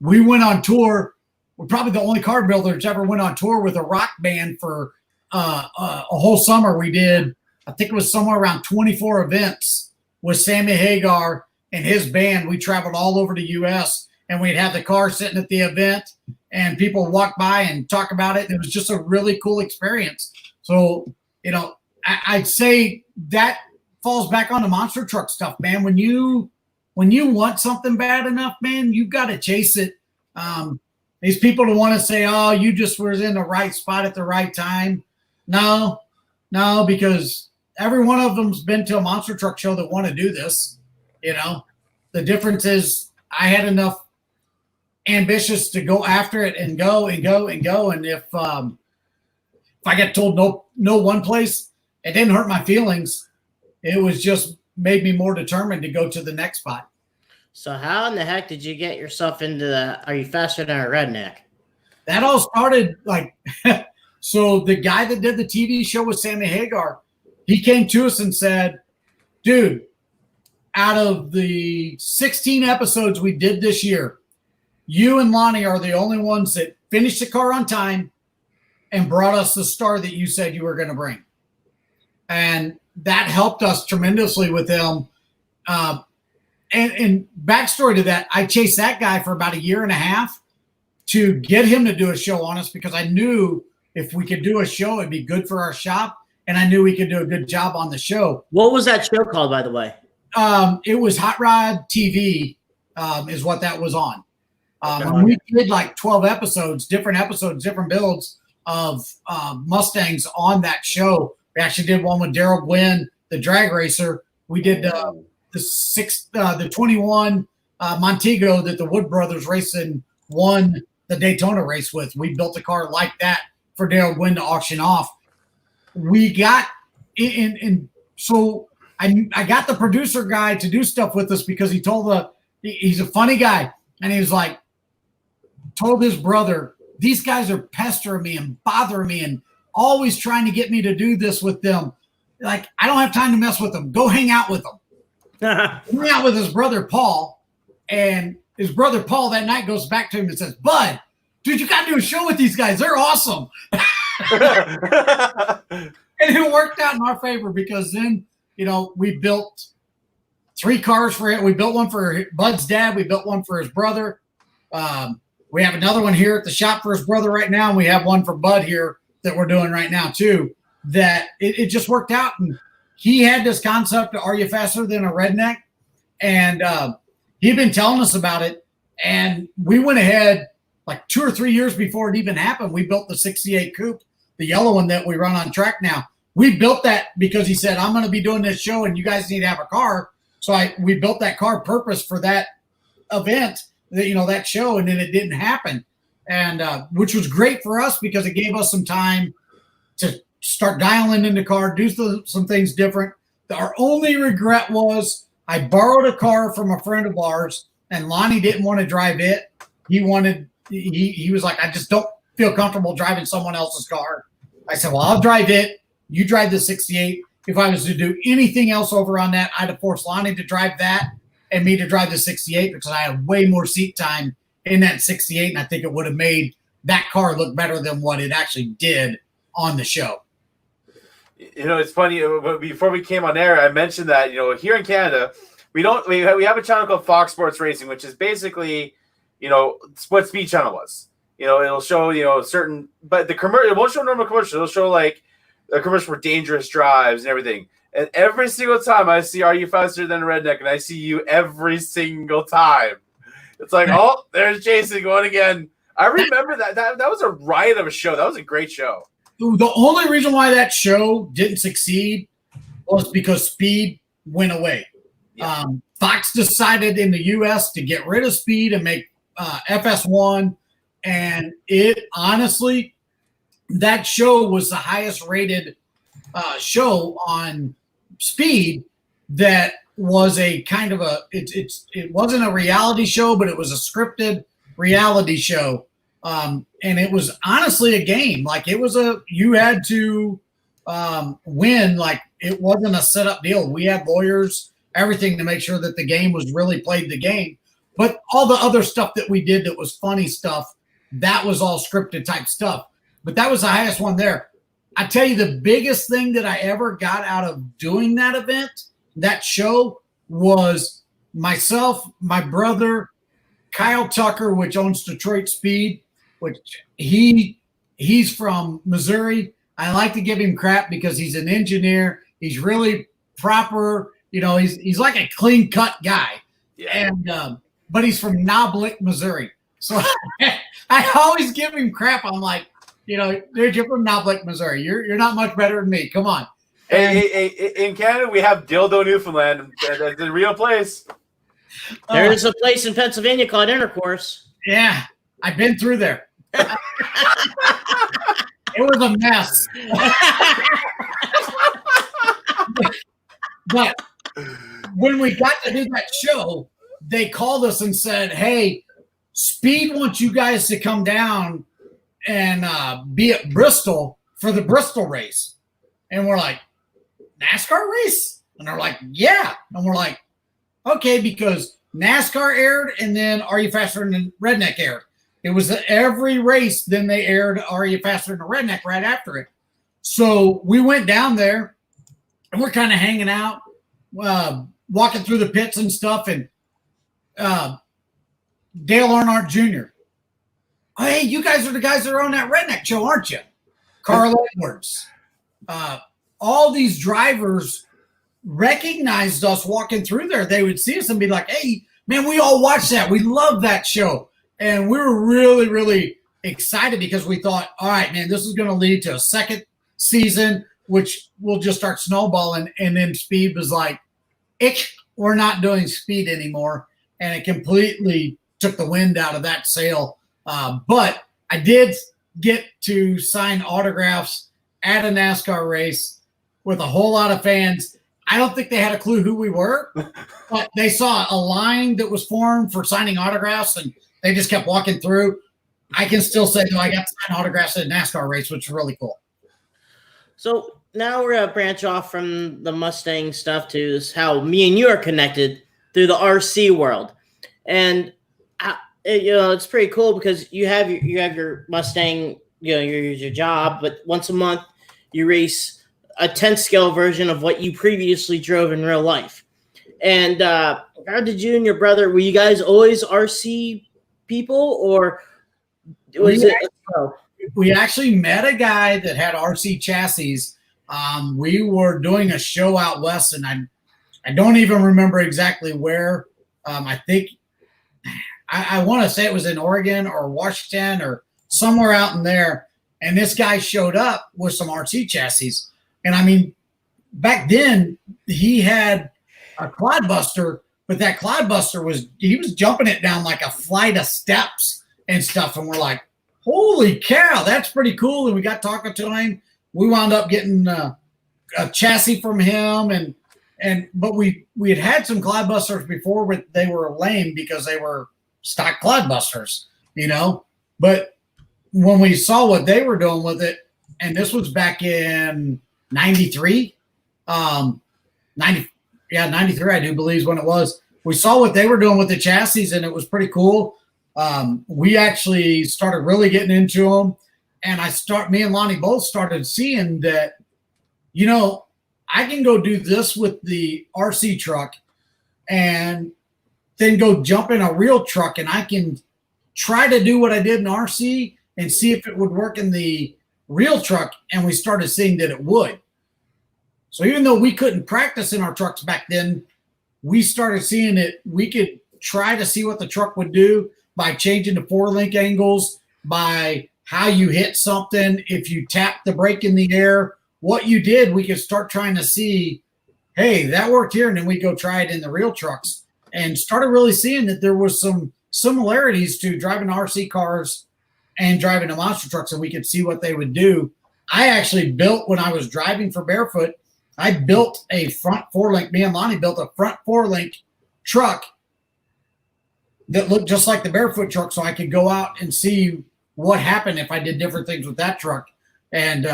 Speaker 4: We went on tour. We're probably the only car builder that's ever went on tour with a rock band for a whole summer. We did, I think it was somewhere around 24 events with Sammy Hagar and his band. We traveled all over the U.S., and we'd have the car sitting at the event, and people walk by and talk about it. And it was just a really cool experience. So, I'd say that falls back on the monster truck stuff, man. When you want something bad enough, man, you've got to chase it. These people that want to say, oh, you just was in the right spot at the right time. No, because every one of them's been to a monster truck show that want to do this. You know, the difference is I had enough ambitious to go after it and go and go and go. And if I get told no one place, it didn't hurt my feelings. It was just made me more determined to go to the next spot.
Speaker 3: So how in the heck did you get yourself into the Are You Faster Than a Redneck?
Speaker 4: That all started like, so the guy that did the TV show with Sammy Hagar, he came to us and said, dude, out of the 16 episodes we did this year, you and Lonnie are the only ones that finished the car on time and brought us the star that you said you were going to bring. And that helped us tremendously with them. And backstory to that, I chased that guy for about a year and a half to get him to do a show on us because I knew if we could do a show, it'd be good for our shop. And I knew we could do a good job on the show.
Speaker 3: What was that show called, by the way?
Speaker 4: It was Hot Rod TV is what that was on. And we did like 12 episodes, different builds of Mustangs on that show. We actually did one with Daryl Gwynn, the drag racer. We did the 21 Montego that the Wood Brothers Racing won the Daytona race with. We built a car like that for Daryl Gwynn to auction off. We got in so I got the producer guy to do stuff with us because he's a funny guy. And he was like, told his brother, these guys are pestering me and bothering me and always trying to get me to do this with them. Like, I don't have time to mess with them. Go hang out with them. Hang out with his brother, Paul. And his brother, Paul, that night goes back to him and says, Bud, dude, you got to do a show with these guys. They're awesome. And it worked out in our favor because then, you know, we built 3 cars for it. We built one for Bud's dad. We built one for his brother. We have another one here at the shop for his brother right now. And we have one for Bud here that we're doing right now too, that it just worked out. And he had this concept of Are You Faster Than a Redneck? And he'd been telling us about it. And we went ahead like 2 or 3 years before it even happened. We built the 68 coupe, the yellow one that we run on track now. We built that because he said, I'm going to be doing this show and you guys need to have a car. So we built that car purpose for that event, that show, and then it didn't happen. And which was great for us because it gave us some time to start dialing in the car, do some things different. Our only regret was I borrowed a car from a friend of ours and Lonnie didn't want to drive it. He was like, I just don't feel comfortable driving someone else's car. I said, well, I'll drive it. You drive the 68. If I was to do anything else over on that, I'd have forced Lonnie to drive that and me to drive the 68 because I had way more seat time in that 68. And I think it would have made that car look better than what it actually did on the show.
Speaker 2: It's funny. Before we came on air, I mentioned that, here in Canada, we have a channel called Fox Sports Racing, which is basically, what Speed Channel was. It'll show, certain, but the commercial, it won't show normal commercials. It'll show like a commercial for dangerous drives and everything. And every single time I see Are You Faster Than a Redneck, and I see you every single time. It's like, oh, there's Jason going again. I remember that. That was a riot of a show. That was a great show.
Speaker 4: The only reason why that show didn't succeed was because Speed went away. Yeah. Fox decided in the U.S. to get rid of Speed and make FS1. And it honestly, that show was the highest rated show on Speed. That was a kind of it wasn't a reality show, but it was a scripted reality show. And it was honestly a game. Like you had to win. Like it wasn't a set up deal. We had lawyers, everything to make sure that the game was really played the game. But all the other stuff that we did that was funny stuff, that was all scripted type stuff. But that was the highest one there. I tell you, the biggest thing that I ever got out of doing that event, that show, was myself, my brother, Kyle Tucker, which owns Detroit Speed, which he's from Missouri. I like to give him crap because he's an engineer. He's really proper. He's like a clean cut guy. Yeah. And but he's from Knoblich, Missouri. So I always give him crap. I'm like, dude, you're from Knoblich, Missouri. You're not much better than me. Come on.
Speaker 2: Hey, in Canada, we have Dildo, Newfoundland. That's the real place.
Speaker 3: There's a place in Pennsylvania called Intercourse.
Speaker 4: Yeah, I've been through there. It was a mess. But when we got to do that show, they called us and said, hey, Speed wants you guys to come down and be at Bristol for the Bristol race. And we're like, NASCAR race? And they're like, yeah. And we're like, okay, because NASCAR aired and then Are You Faster Than Redneck aired. It was every race, then they aired Are You Faster Than a Redneck right after it. So we went down there and we're kind of hanging out, walking through the pits and stuff. And Dale Earnhardt Jr. Oh, hey, you guys are the guys that are on that Redneck show, aren't you? Carl Edwards. All these drivers recognized us walking through there. They would see us and be like, hey, man, we all watched that. We love that show. And we were really, really excited because we thought, all right, man, this is going to lead to a second season, which will just start snowballing. And then Speed was like, we're not doing Speed anymore. And it completely took the wind out of that sail. But I did get to sign autographs at a NASCAR race with a whole lot of fans. I don't think they had a clue who we were, but they saw a line that was formed for signing autographs, and they just kept walking through. I can still say, no, I got to sign autographs at a NASCAR race, which is really cool.
Speaker 3: So now we're going to branch off from the Mustang stuff to this, how me and you are connected through the RC world. And, it's pretty cool because you have your Mustang, your job, but once a month you race a 10th scale version of what you previously drove in real life. And how did you and your brother, were you guys always RC people, or was
Speaker 4: we actually met a guy that had RC chassis. We were doing a show out west, and I don't even remember exactly where. I think I want to say it was in Oregon or Washington or somewhere out in there. And this guy showed up with some RC chassis. And I mean, back then he had a Clodbuster, but that Clodbuster was jumping it down like a flight of steps and stuff. And we're like, holy cow, that's pretty cool. And we got talking to him. We wound up getting a chassis from him. But we had some Clodbusters before, but they were lame because they were stock Clodbusters, But when we saw what they were doing with it, and this was back in 93, 93, I do believe is when it was. We saw what they were doing with the chassis, and it was pretty cool. We actually started really getting into them, and me and Lonnie both started seeing that, I can go do this with the RC truck and then go jump in a real truck, and I can try to do what I did in RC and see if it would work in the real truck. And we started seeing that it would. So even though we couldn't practice in our trucks back then, we started seeing that we could try to see what the truck would do by changing the 4-link angles, by how you hit something. If you tap the brake in the air, what you did, we could start trying to see, hey, that worked here. And then we go try it in the real trucks, and started really seeing that there was some similarities to driving RC cars and driving the monster trucks, and we could see what they would do. I actually built, when I was driving for Barefoot, I built a front 4-link. Me and Lonnie built a front 4-link truck that looked just like the Barefoot truck, so I could go out and see what happened if I did different things with that truck. And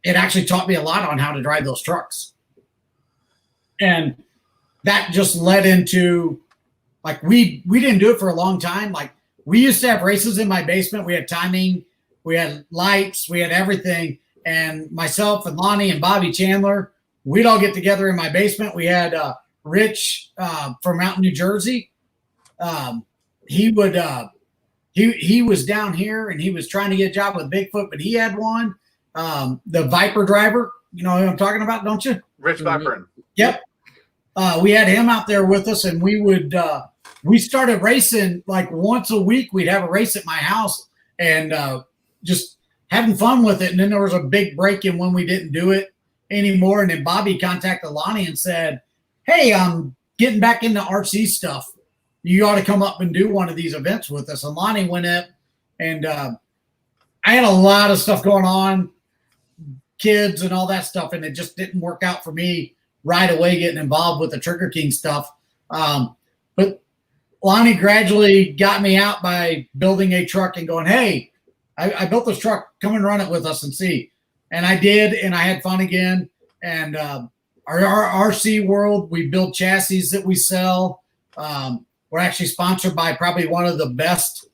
Speaker 4: it actually taught me a lot on how to drive those trucks. And that just led into, like, we didn't do it for a long time. Like, we used to have races in my basement. We had timing, we had lights, we had everything. And myself and Lonnie and Bobby Chandler, we'd all get together in my basement. We had Rich from out in New Jersey. He was down here, and he was trying to get a job with Bigfoot, but he had one. The Viper driver, you know who I'm talking about, don't you?
Speaker 2: Rich Blackburn.
Speaker 4: Yep. We had him out there with us, and we started racing like once a week. We'd have a race at my house and just having fun with it. And then there was a big break in when we didn't do it. anymore. And then Bobby contacted Lonnie and said, hey, I'm getting back into RC stuff. You ought to come up and do one of these events with us. And Lonnie went up, and I had a lot of stuff going on, kids and all that stuff, and it just didn't work out for me right away getting involved with the Trigger King stuff. But Lonnie gradually got me out by building a truck and going, hey, I built this truck. Come and run it with us and see. And I did, and I had fun again. And our RC world, we build chassis that we sell. We're actually sponsored by probably one of the best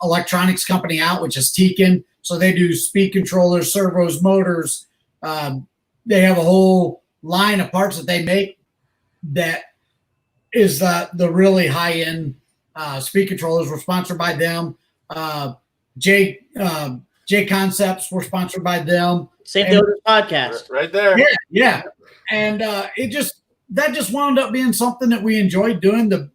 Speaker 4: electronics company out, which is Tekin. So they do speed controllers, servos, motors. They have a whole line of parts that they make that is the really high-end speed controllers. We're sponsored by them. J Concepts, we're sponsored by them.
Speaker 3: Same thing with this podcast.
Speaker 2: Right there.
Speaker 4: Yeah. And that just wound up being something that we enjoyed doing. The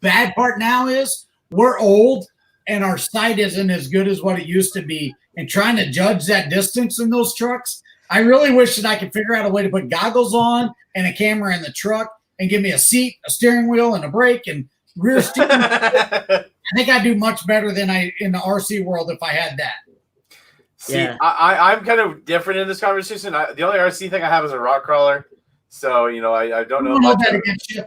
Speaker 4: bad part now is we're old and our sight isn't as good as what it used to be. And trying to judge that distance in those trucks, I really wish that I could figure out a way to put goggles on and a camera in the truck and give me a seat, a steering wheel, and a brake and rear steering. I think I'd do much better than in the RC world if I had that.
Speaker 2: See,
Speaker 3: Yeah.
Speaker 2: I'm kind of different in this conversation. The only RC thing I have is a rock crawler. So, I don't know much.
Speaker 4: That against you.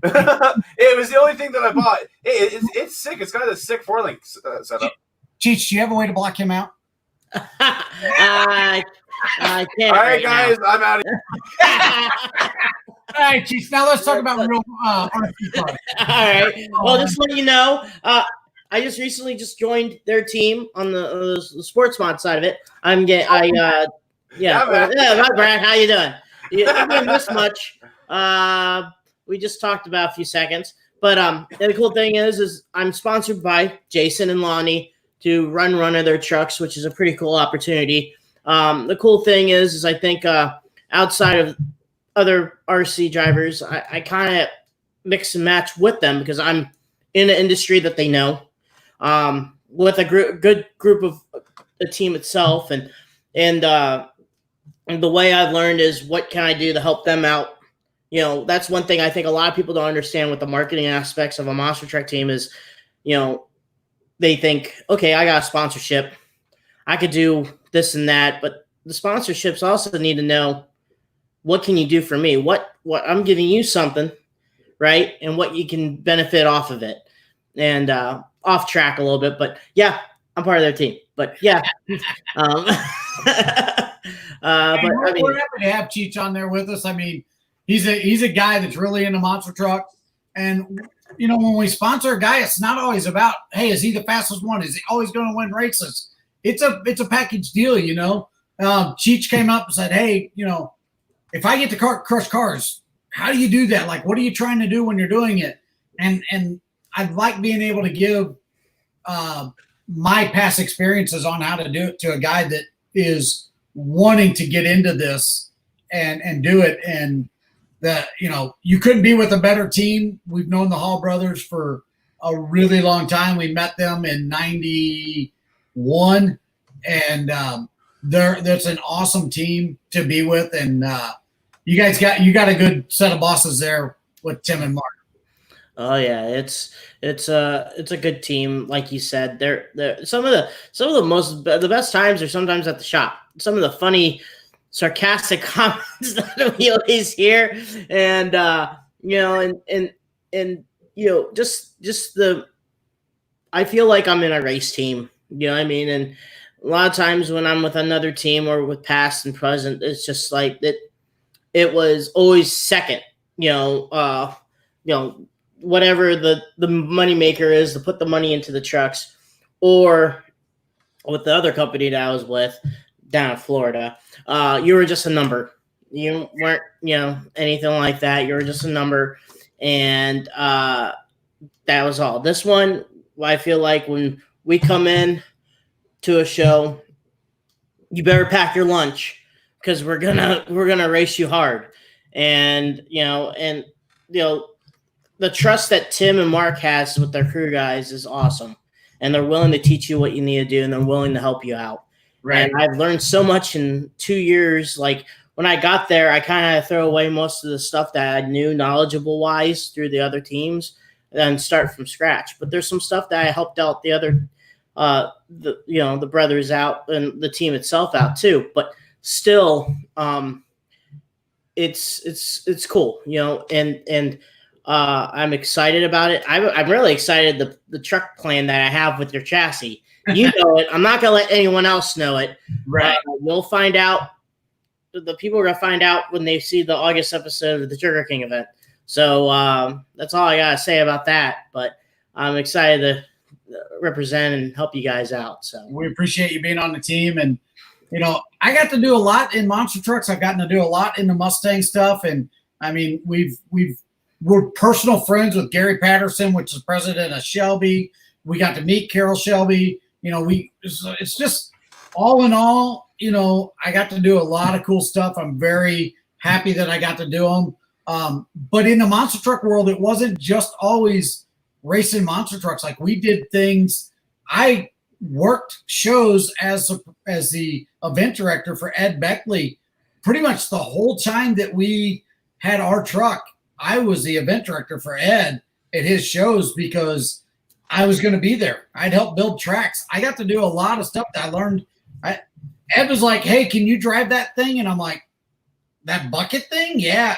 Speaker 2: It was the only thing that I bought. It's sick. It's got a sick 4-link setup.
Speaker 4: Cheech, do you have a way to block him out?
Speaker 3: I can't.
Speaker 2: All right, guys,
Speaker 3: now.
Speaker 2: I'm out of here.
Speaker 4: All right, Cheech, now let's talk about real RC cars.
Speaker 3: All right. Well, just let you know, I just recently joined their team on the sports mod side of it. Hi, Brad. How you doing? You didn't miss much. We just talked about a few seconds, but the cool thing is I'm sponsored by Jason and Lonnie to run one of their trucks, which is a pretty cool opportunity. The cool thing is I think outside of other RC drivers, I kind of mix and match with them because I'm in an industry that they know, with a good group of the team itself, and the way I've learned is what can I do to help them out. That's one thing I think a lot of people don't understand with the marketing aspects of a monster truck team is, they think, okay, I got a sponsorship, I could do this and that, but the sponsorships also need to know what can you do for me? What I'm giving you something, right? And what you can benefit off of it. And off track a little bit, but yeah, I'm part of their team. But yeah, but
Speaker 4: we're happy to have Cheech on there with us. I mean, he's a guy that's really into monster trucks, and when we sponsor a guy, it's not always about, hey, is he the fastest one? Is he always going to win races? It's a package deal, Cheech came up and said, hey, if I get to crush cars, how do you do that? Like, what are you trying to do when you're doing it? And I'd like being able to give my past experiences on how to do it to a guy that is wanting to get into this and do it. And that, you couldn't be with a better team. We've known the Hall brothers for a really long time. We met them in 91, and that's an awesome team to be with. And you guys got a good set of bosses there with Tim and Mark.
Speaker 3: Oh yeah, it's a good team, like you said. They're some of the best times are sometimes at the shop. Some of the funny, sarcastic comments that we always hear, and just the. I feel like I'm in a race team. You know what I mean? And a lot of times when I'm with another team or with past and present, it's just like that. It was always second. Whatever the money maker is to put the money into the trucks, or with the other company that I was with down in Florida, you were just a number. You weren't, anything like that. You were just a number, and that was all. This one, I feel like when we come in to a show, you better pack your lunch because we're gonna race you hard, and the trust that Tim and Mark has with their crew guys is awesome. And they're willing to teach you what you need to do, and they're willing to help you out. Right. And I've learned so much in 2 years, like when I got there, I kind of throw away most of the stuff that I knew knowledgeable wise through the other teams and start from scratch. But there's some stuff that I helped out the other, the brothers out and the team itself out too. But still, it's cool, and I'm excited about it. I'm really excited the truck plan that I have with your chassis. You know it. I'm not gonna let anyone else know it.
Speaker 4: Right.
Speaker 3: You'll find out. The people are gonna find out when they see the August episode of the Sugar King event. So that's all I gotta say about that. But I'm excited to represent and help you guys out. So
Speaker 4: we appreciate you being on the team, and I got to do a lot in monster trucks. I've gotten to do a lot in the Mustang stuff, and I mean we're personal friends with Gary Patterson, which is president of Shelby. We got to meet Carol Shelby. It's just all in all, I got to do a lot of cool stuff. I'm very happy that I got to do them. But in the monster truck world, it wasn't just always racing monster trucks. Like we did things. I worked shows as the event director for Ed Beckley pretty much the whole time that we had our truck. I was the event director for Ed at his shows because I was going to be there. I'd help build tracks. I got to do a lot of stuff that I learned. Ed was like, "Hey, can you drive that thing?" And I'm like, "That bucket thing? Yeah."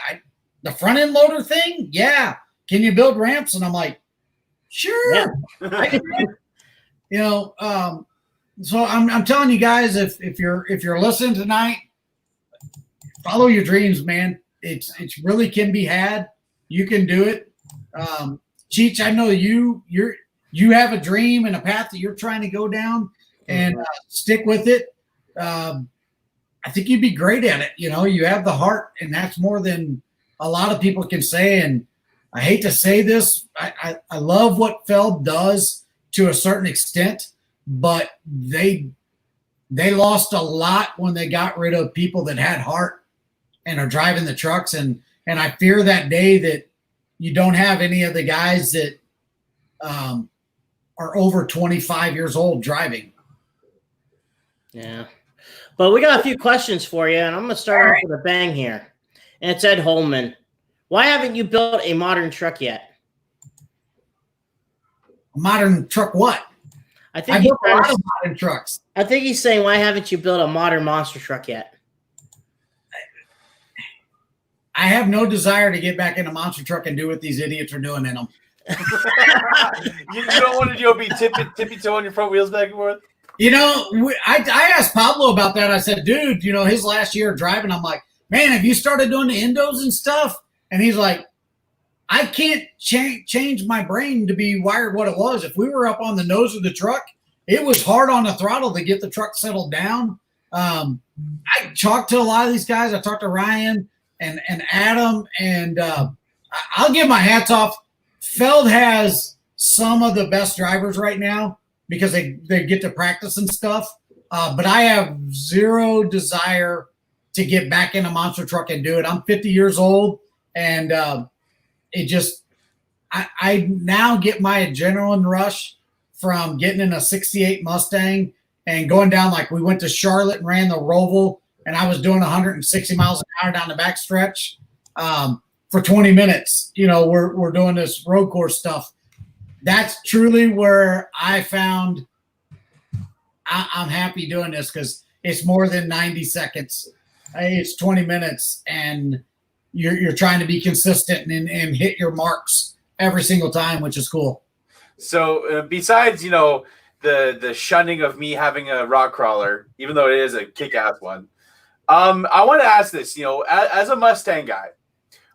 Speaker 4: The front end loader thing? Yeah. Can you build ramps? And I'm like, "Sure." Yeah. So I'm telling you guys, if you're listening tonight, follow your dreams, man. It's really can be had. You can do it. Cheech, I know you have a dream and a path that you're trying to go down, and stick with it. I think you'd be great at it. You have the heart, and that's more than a lot of people can say. And I hate to say this, I love what Feld does to a certain extent, but they lost a lot when they got rid of people that had heart and are driving the trucks. And I fear that day that you don't have any of the guys that are over 25 years old driving.
Speaker 3: Yeah. But we got a few questions for you, and I'm going to start off with a bang here. And it's Ed Holman. Why haven't you built a modern truck yet?
Speaker 4: Modern truck what?
Speaker 3: I think
Speaker 4: built a lot of modern trucks.
Speaker 3: I think he's saying, why haven't you built a modern monster truck yet?
Speaker 4: I have no desire to get back in a monster truck and do what these idiots are doing in them.
Speaker 2: You don't want to be tippy toe on your front wheels back and forth?
Speaker 4: I asked Pablo about that. I said, dude, his last year of driving, I'm like, man, have you started doing the endos and stuff? And he's like, I can't change my brain to be wired what it was. If we were up on the nose of the truck, it was hard on the throttle to get the truck settled down. I talked to a lot of these guys. I talked to Ryan and Adam, and I'll give my hats off. Feld has some of the best drivers right now because they get to practice and stuff. But I have zero desire to get back in a monster truck and do it. I'm 50 years old, and I now get my adrenaline rush from getting in a 68 Mustang and going down. Like we went to Charlotte and ran the Roval, and I was doing 160 miles an hour down the back stretch for 20 minutes. We're doing this road course stuff. That's truly where I found I'm happy doing this, because it's more than 90 seconds. It's 20 minutes, and you're trying to be consistent and hit your marks every single time, which is cool. So
Speaker 2: besides, the shunning of me having a rock crawler, even though it is a kick-ass one, I want to ask this, as a Mustang guy,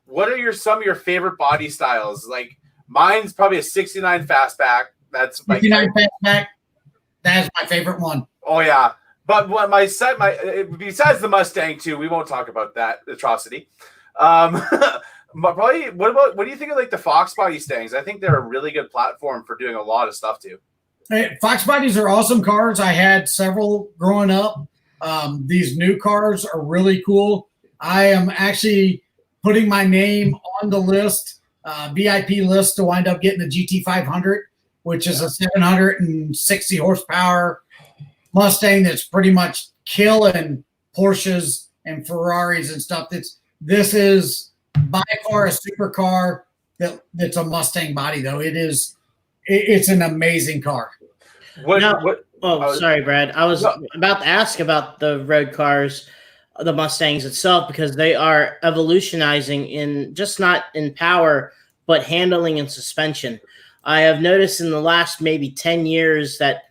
Speaker 2: what are some of your favorite body styles? Like mine's probably a 69 fastback. That's my
Speaker 4: 69 fastback. That is my favorite one.
Speaker 2: Oh yeah. But what besides the Mustang too, we won't talk about that atrocity. But probably, what do you think of like the Fox body Stangs? I think they're a really good platform for doing a lot of stuff too.
Speaker 4: Hey, Fox bodies are awesome cars. I had several growing up. These new cars are really cool. I am actually putting my name on the list, VIP list, to wind up getting a GT500, which is a 760 horsepower Mustang that's pretty much killing Porsche's and Ferraris and stuff. This is by far a supercar that's a Mustang body, though. It's an amazing car.
Speaker 3: Sorry, Brad. I was about to ask about the road cars, the Mustangs itself, because they are evolutionizing in just not in power, but handling and suspension. I have noticed in the last maybe 10 years that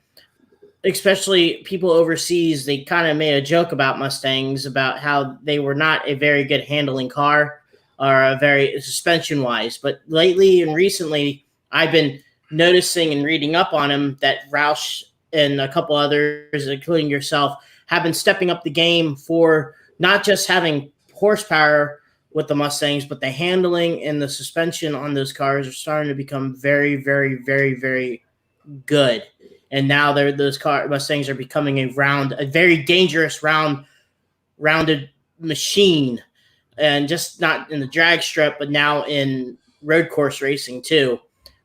Speaker 3: especially people overseas, they kind of made a joke about Mustangs, about how they were not a very good handling car or a very suspension-wise. But lately and recently, I've been noticing and reading up on them that Roush and a couple others, including yourself, have been stepping up the game for not just having horsepower with the Mustangs, but the handling and the suspension on those cars are starting to become very, very, very, very good. And now those Mustangs are becoming a very dangerous rounded machine, and just not in the drag strip, but now in road course racing too.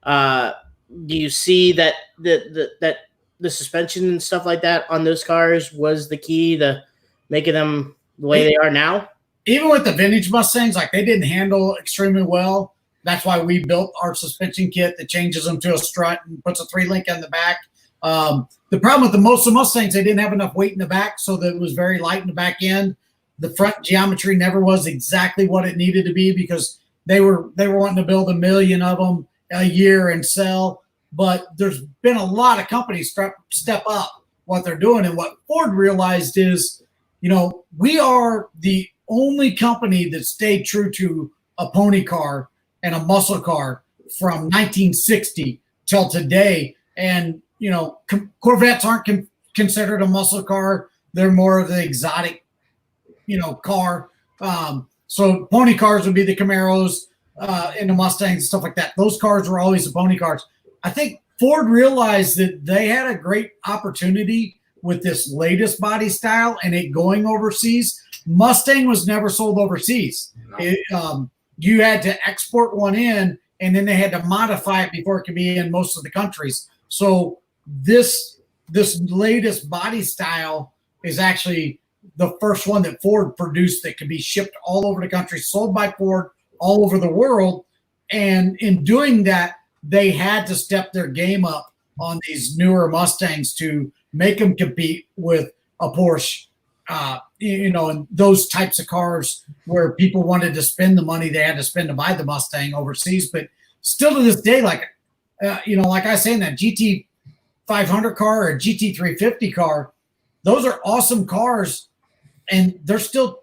Speaker 3: Do you see that the suspension and stuff like that on those cars was the key to making them the way they are now?
Speaker 4: Even with the vintage Mustangs, like they didn't handle extremely well. That's why we built our suspension kit that changes them to a strut and puts a 3-link in the back. The problem with most of the Mustangs, they didn't have enough weight in the back, so that it was very light in the back end. The front geometry never was exactly what it needed to be because they were wanting to build 1 million of them a year and sell. But there's been a lot of companies step up what they're doing, and what Ford realized is, we are the only company that stayed true to a pony car and a muscle car from 1960 till today. And Corvettes aren't considered a muscle car. They're more of the exotic, car. So pony cars would be the Camaros and the Mustangs and stuff like that. Those cars were always the pony cars. I think Ford realized that they had a great opportunity with this latest body style and it going overseas. Mustang was never sold overseas. No. You had to export one in, and then they had to modify it before it could be in most of the countries. So this latest body style is actually the first one that Ford produced that could be shipped all over the country, sold by Ford all over the world. And in doing that, they had to step their game up on these newer Mustangs to make them compete with a Porsche, and those types of cars where people wanted to spend the money they had to spend to buy the Mustang overseas. But still to this day, like I say, in that GT 500 car or GT 350 car, those are awesome cars, and they're still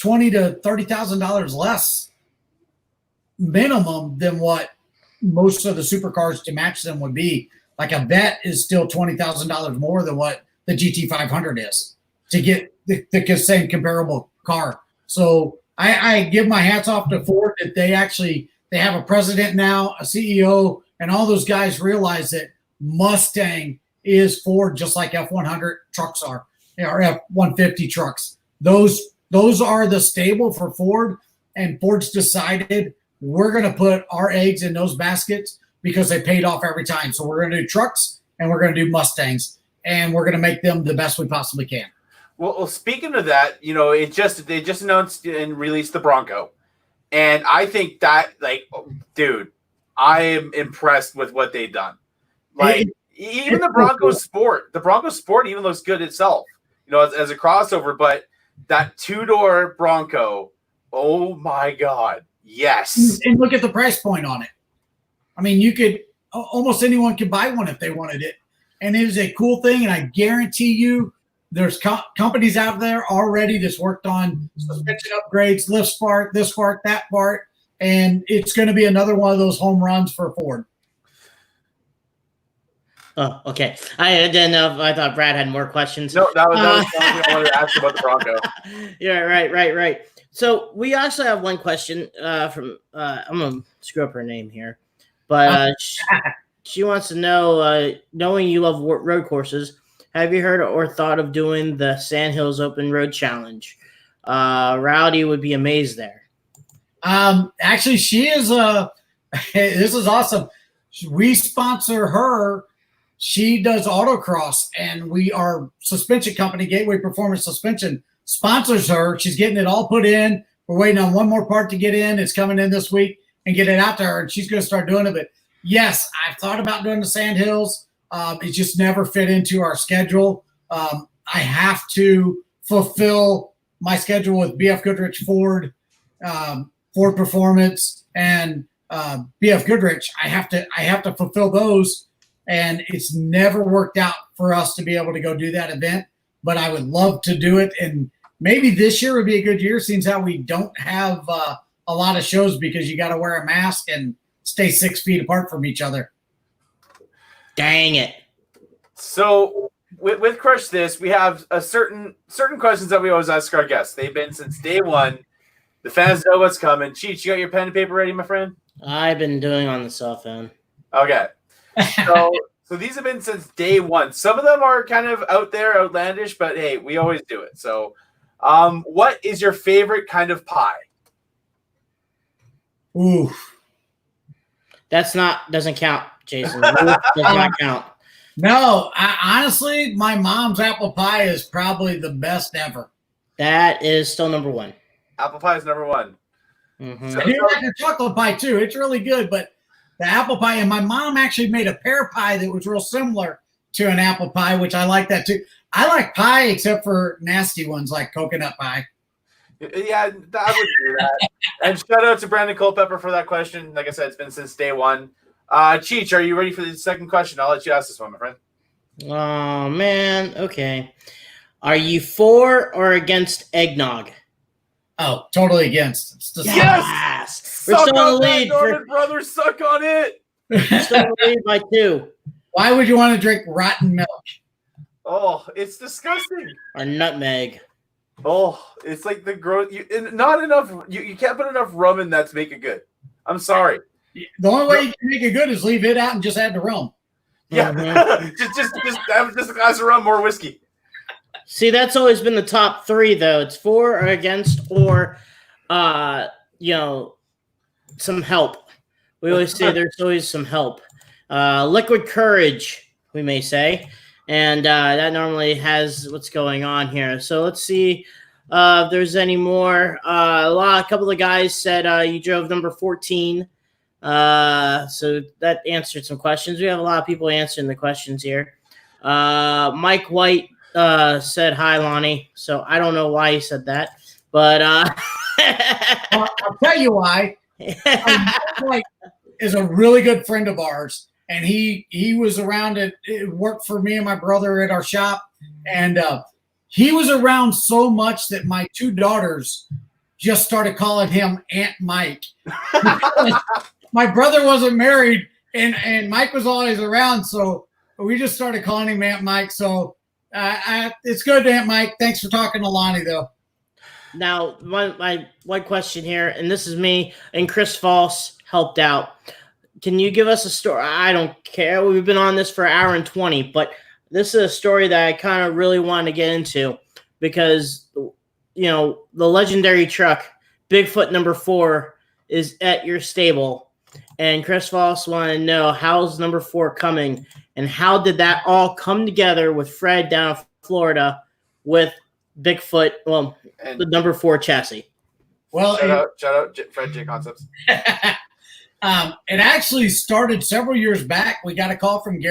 Speaker 4: $20,000 to $30,000 less minimum than what most of the supercars to match them would be. Like a Vet is still $20,000 more than what the GT 500 is to get the same comparable car. So I give my hats off to Ford that they have a president now, a CEO, and all those guys realize that Mustang is Ford, just like F-100 trucks are, or F-150 trucks. Those are the stable for Ford, and Ford's decided we're going to put our eggs in those baskets because they paid off every time. So we're going to do trucks and we're going to do Mustangs, and we're going to make them the best we possibly can.
Speaker 2: Well, speaking of that, they just announced and released the Bronco, and I think that, dude, I am impressed with what they've done. Even the Bronco Sport even looks good itself, as a crossover. But that 2-door Bronco, oh my God, yes!
Speaker 4: And look at the price point on it. I mean, almost anyone could buy one if they wanted it, and it is a cool thing. And I guarantee you, there's companies out there already that's worked on suspension upgrades, lift part, this part, that part, and it's going to be another one of those home runs for Ford.
Speaker 3: Oh, okay. I didn't know if I thought Brad had more questions.
Speaker 2: No, that was I wanted to ask about the Bronco.
Speaker 3: Yeah, right. So we actually have one question from I'm going to screw up her name here, but she wants to know, knowing you love road courses, have you heard or thought of doing the Sandhills Open Road Challenge? Rowdy would be amazed there.
Speaker 4: Actually, she is this is awesome. We sponsor her. She does autocross, and we are suspension company, Gateway Performance Suspension, sponsors her. She's getting it all put in. We're waiting on one more part to get in. It's coming in this week and get it out to her, and she's going to start doing it. But yes, I've thought about doing the Sand Hills. It just never fit into our schedule. I have to fulfill my schedule with BF Goodrich Ford, Ford Performance, and BF Goodrich. I have to fulfill those, and it's never worked out for us to be able to go do that event. But I would love to do it, and maybe this year would be a good year, since how we don't have a lot of shows because you got to wear a mask and stay 6 feet apart from each other.
Speaker 3: Dang it!
Speaker 2: So with Crush This, we have a certain questions that we always ask our guests. They've been since day one. The fans know what's coming. Cheech, you got your pen and paper ready, my friend?
Speaker 3: I've been doing on the cell phone.
Speaker 2: Okay. So these have been since day one. Some of them are kind of out there, outlandish, but hey, we always do it. So what is your favorite kind of pie?
Speaker 4: Ooh.
Speaker 3: Doesn't count, Jason. Does not count.
Speaker 4: No, honestly, my mom's apple pie is probably the best ever.
Speaker 3: That is still number one.
Speaker 2: Apple pie is number one.
Speaker 3: Mm-hmm.
Speaker 4: I do like the chocolate pie too. It's really good, but the apple pie, and my mom actually made a pear pie that was real similar to an apple pie, which I like that too. I like pie except for nasty ones like coconut pie.
Speaker 2: Yeah, I would do that. And shout out to Brandon Culpepper for that question. Like I said, it's been since day one. Cheech, are you ready for the second question? I'll let you ask this one, my friend.
Speaker 3: Oh, man. Okay. Are you for or against eggnog?
Speaker 4: Oh, totally against.
Speaker 3: Yes! We're
Speaker 2: Suck
Speaker 3: still in
Speaker 2: on
Speaker 3: the
Speaker 2: that,
Speaker 3: lead.
Speaker 2: Norman Brothers, suck on it!
Speaker 3: We're still in the lead by 2.
Speaker 4: Why would you want to drink rotten milk?
Speaker 2: Oh, it's disgusting.
Speaker 3: Or nutmeg.
Speaker 2: Oh, it's like the growth. Not enough. You can't put enough rum in that to make it good. I'm sorry.
Speaker 4: The only way you can make it good is leave it out and just add the rum.
Speaker 2: Yeah,
Speaker 3: Mm-hmm.
Speaker 2: just a glass of rum, more whiskey.
Speaker 3: See, that's always been the top 3, though. It's for or against, or some help. We always say there's always some help. Liquid courage, we may say, and that normally has what's going on here. So let's see if there's any more. A couple of guys said you drove number 14. So that answered some questions. We have a lot of people answering the questions here. Mike White said hi, Lonnie. So I don't know why he said that, but
Speaker 4: I'll tell you why. Mike is a really good friend of ours, and he was around it worked for me and my brother at our shop, and he was around so much that my 2 daughters just started calling him Aunt Mike. My brother wasn't married, and Mike was always around, so we just started calling him Aunt Mike. So it's good, Aunt Mike. Thanks for talking to Lonnie, though.
Speaker 3: Now, one question here, and this is me, and Chris False helped out. Can you give us a story? I don't care. We've been on this for an hour and 20, but this is a story that I kind of really want to get into because, the legendary truck, Bigfoot number 4, is at your stable. And Chris False wanted to know, how's number 4 coming? And how did that all come together with Fred down in Florida with Bigfoot, the number 4 chassis?
Speaker 4: Well,
Speaker 2: shout out Fred J Concepts.
Speaker 4: It actually started several years back. We got a call from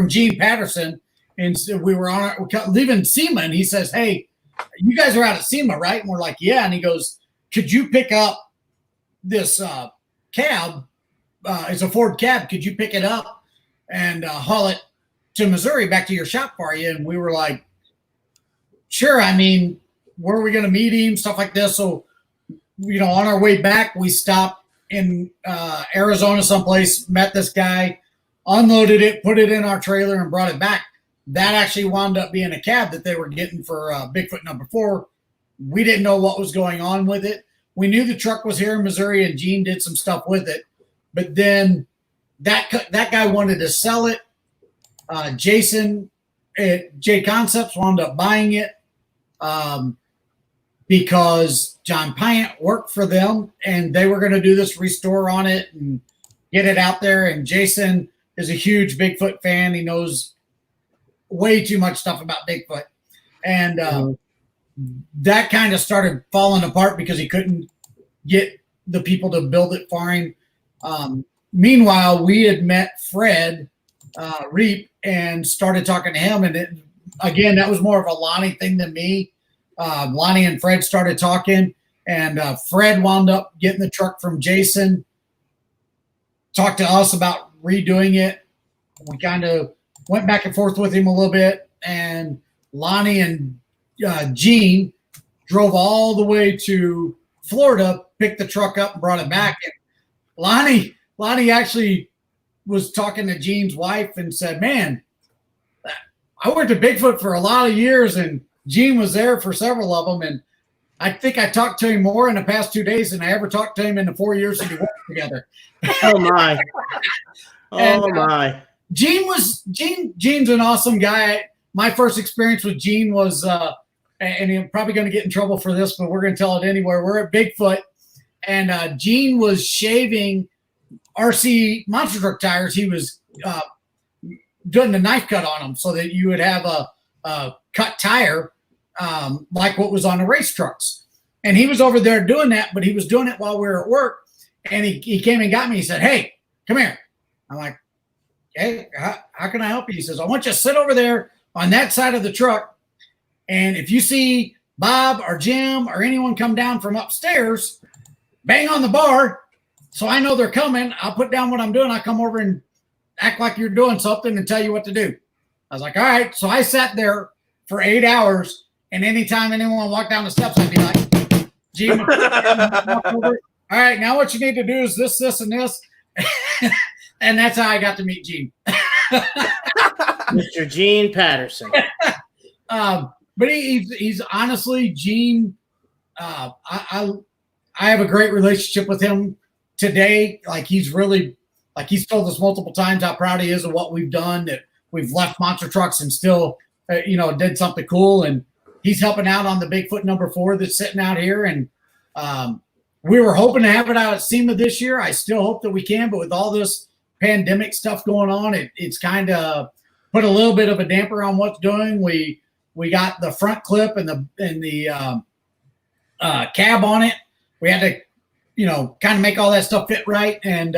Speaker 4: Gene Patterson, and so we were leaving SEMA, and he says, "Hey, you guys are out at SEMA, right?" And we're like, "Yeah." And he goes, "Could you pick up this cab? It's a Ford cab. Could you pick it up and haul it to Missouri back to your shop for you?" And we were like, "Sure." I mean, where are we going to meet him? Stuff like this. So, on our way back, we stopped in Arizona someplace, met this guy, unloaded it, put it in our trailer, and brought it back. That actually wound up being a cab that they were getting for Bigfoot number 4. We didn't know what was going on with it. We knew the truck was here in Missouri, and Gene did some stuff with it. But then that guy wanted to sell it. Jason at J Concepts wound up buying it because John Pyatt worked for them, and they were going to do this restore on it and get it out there. And Jason is a huge Bigfoot fan. He knows way too much stuff about Bigfoot. And that kind of started falling apart because he couldn't get the people to build it for him. Meanwhile, we had met Fred Reap and started talking to him. And again, that was more of a Lonnie thing than me. Lonnie and Fred started talking, and Fred wound up getting the truck from Jason, talked to us about redoing it. We kind of went back and forth with him a little bit, and Lonnie and Gene drove all the way to Florida, picked the truck up and brought it back. And Lonnie actually was talking to Gene's wife and said, man, I worked at Bigfoot for a lot of years, and Gene was there for several of them. And I think I talked to him more in the past 2 days than I ever talked to him in the 4 years that we worked together.
Speaker 3: Oh my. My.
Speaker 4: Gene's an awesome guy. My first experience with Gene was, and I'm probably going to get in trouble for this, but we're going to tell it anywhere. We're at Bigfoot, and Gene was shaving RC monster truck tires. He was doing the knife cut on them so that you would have a cut tire like what was on the race trucks. And he was over there doing that, but he was doing it while we were at work. And he came and got me. He said, hey, come here. I'm like, hey, how can I help you? He says, I want you to sit over there on that side of the truck. And if you see Bob or Jim or anyone come down from upstairs, bang on the bar so I know they're coming. I'll put down what I'm doing. I'll come over and act like you're doing something and tell you what to do. I was like, all right. So I sat there for 8 hours, and anytime anyone walked down the steps, I'd be like, Jim, all right, now what you need to do is this, this, and this. And that's how I got to meet Gene.
Speaker 3: Mr. Gene Patterson.
Speaker 4: But he's honestly, Gene, I have a great relationship with him today. Like he's told us multiple times how proud he is of what we've done, that we've left monster trucks and still, did something cool. And he's helping out on the Bigfoot number 4 that's sitting out here. And we were hoping to have it out at SEMA this year. I still hope that we can, but with all this pandemic stuff going on, it's kind of put a little bit of a damper on what's doing. We got the front clip and the cab on it. We had to, kind of make all that stuff fit right and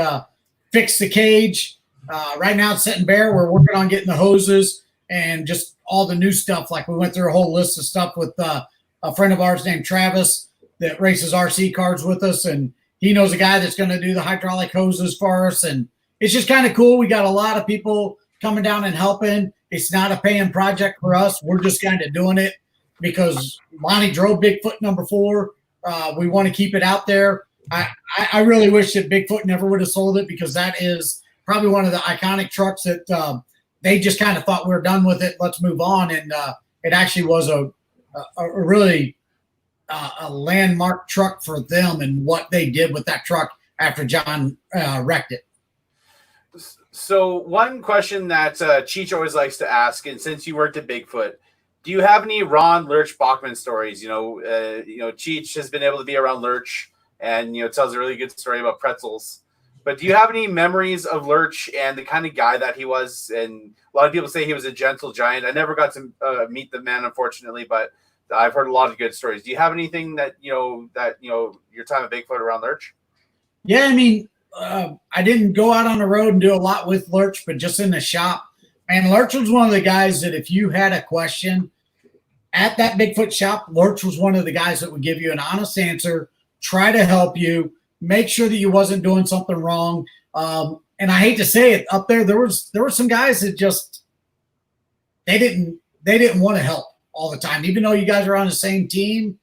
Speaker 4: fix the cage. Right now it's sitting bare. We're working on getting the hoses and just all the new stuff. Like we went through a whole list of stuff with a friend of ours named Travis that races RC cars with us. And he knows a guy that's going to do the hydraulic hoses for us. And it's just kind of cool. We got a lot of people coming down and helping. It's not a paying project for us. We're just kind of doing it because Lonnie drove Bigfoot number 4. We want to keep it out there. I really wish that Bigfoot never would have sold it because that is probably one of the iconic trucks that they just kind of thought we're done with it. Let's move on. And it actually was a really a landmark truck for them and what they did with that truck after John wrecked it.
Speaker 2: So one question that Cheech always likes to ask, and since you worked at Bigfoot, do you have any Ron Lurch Bachman stories? Cheech has been able to be around Lurch and, tells a really good story about pretzels. But do you have any memories of Lurch and the kind of guy that he was? And a lot of people say he was a gentle giant. I never got to meet the man, unfortunately, but I've heard a lot of good stories. Do you have anything that, your time at Bigfoot around Lurch?
Speaker 4: Yeah, I mean, I didn't go out on the road and do a lot with Lurch, but just in the shop. And Lurch was one of the guys that if you had a question at that Bigfoot shop, Lurch was one of the guys that would give you an honest answer, try to help you, make sure that you wasn't doing something wrong. And I hate to say it, up there were some guys that just they didn't want to help all the time, even though you guys are on the same team.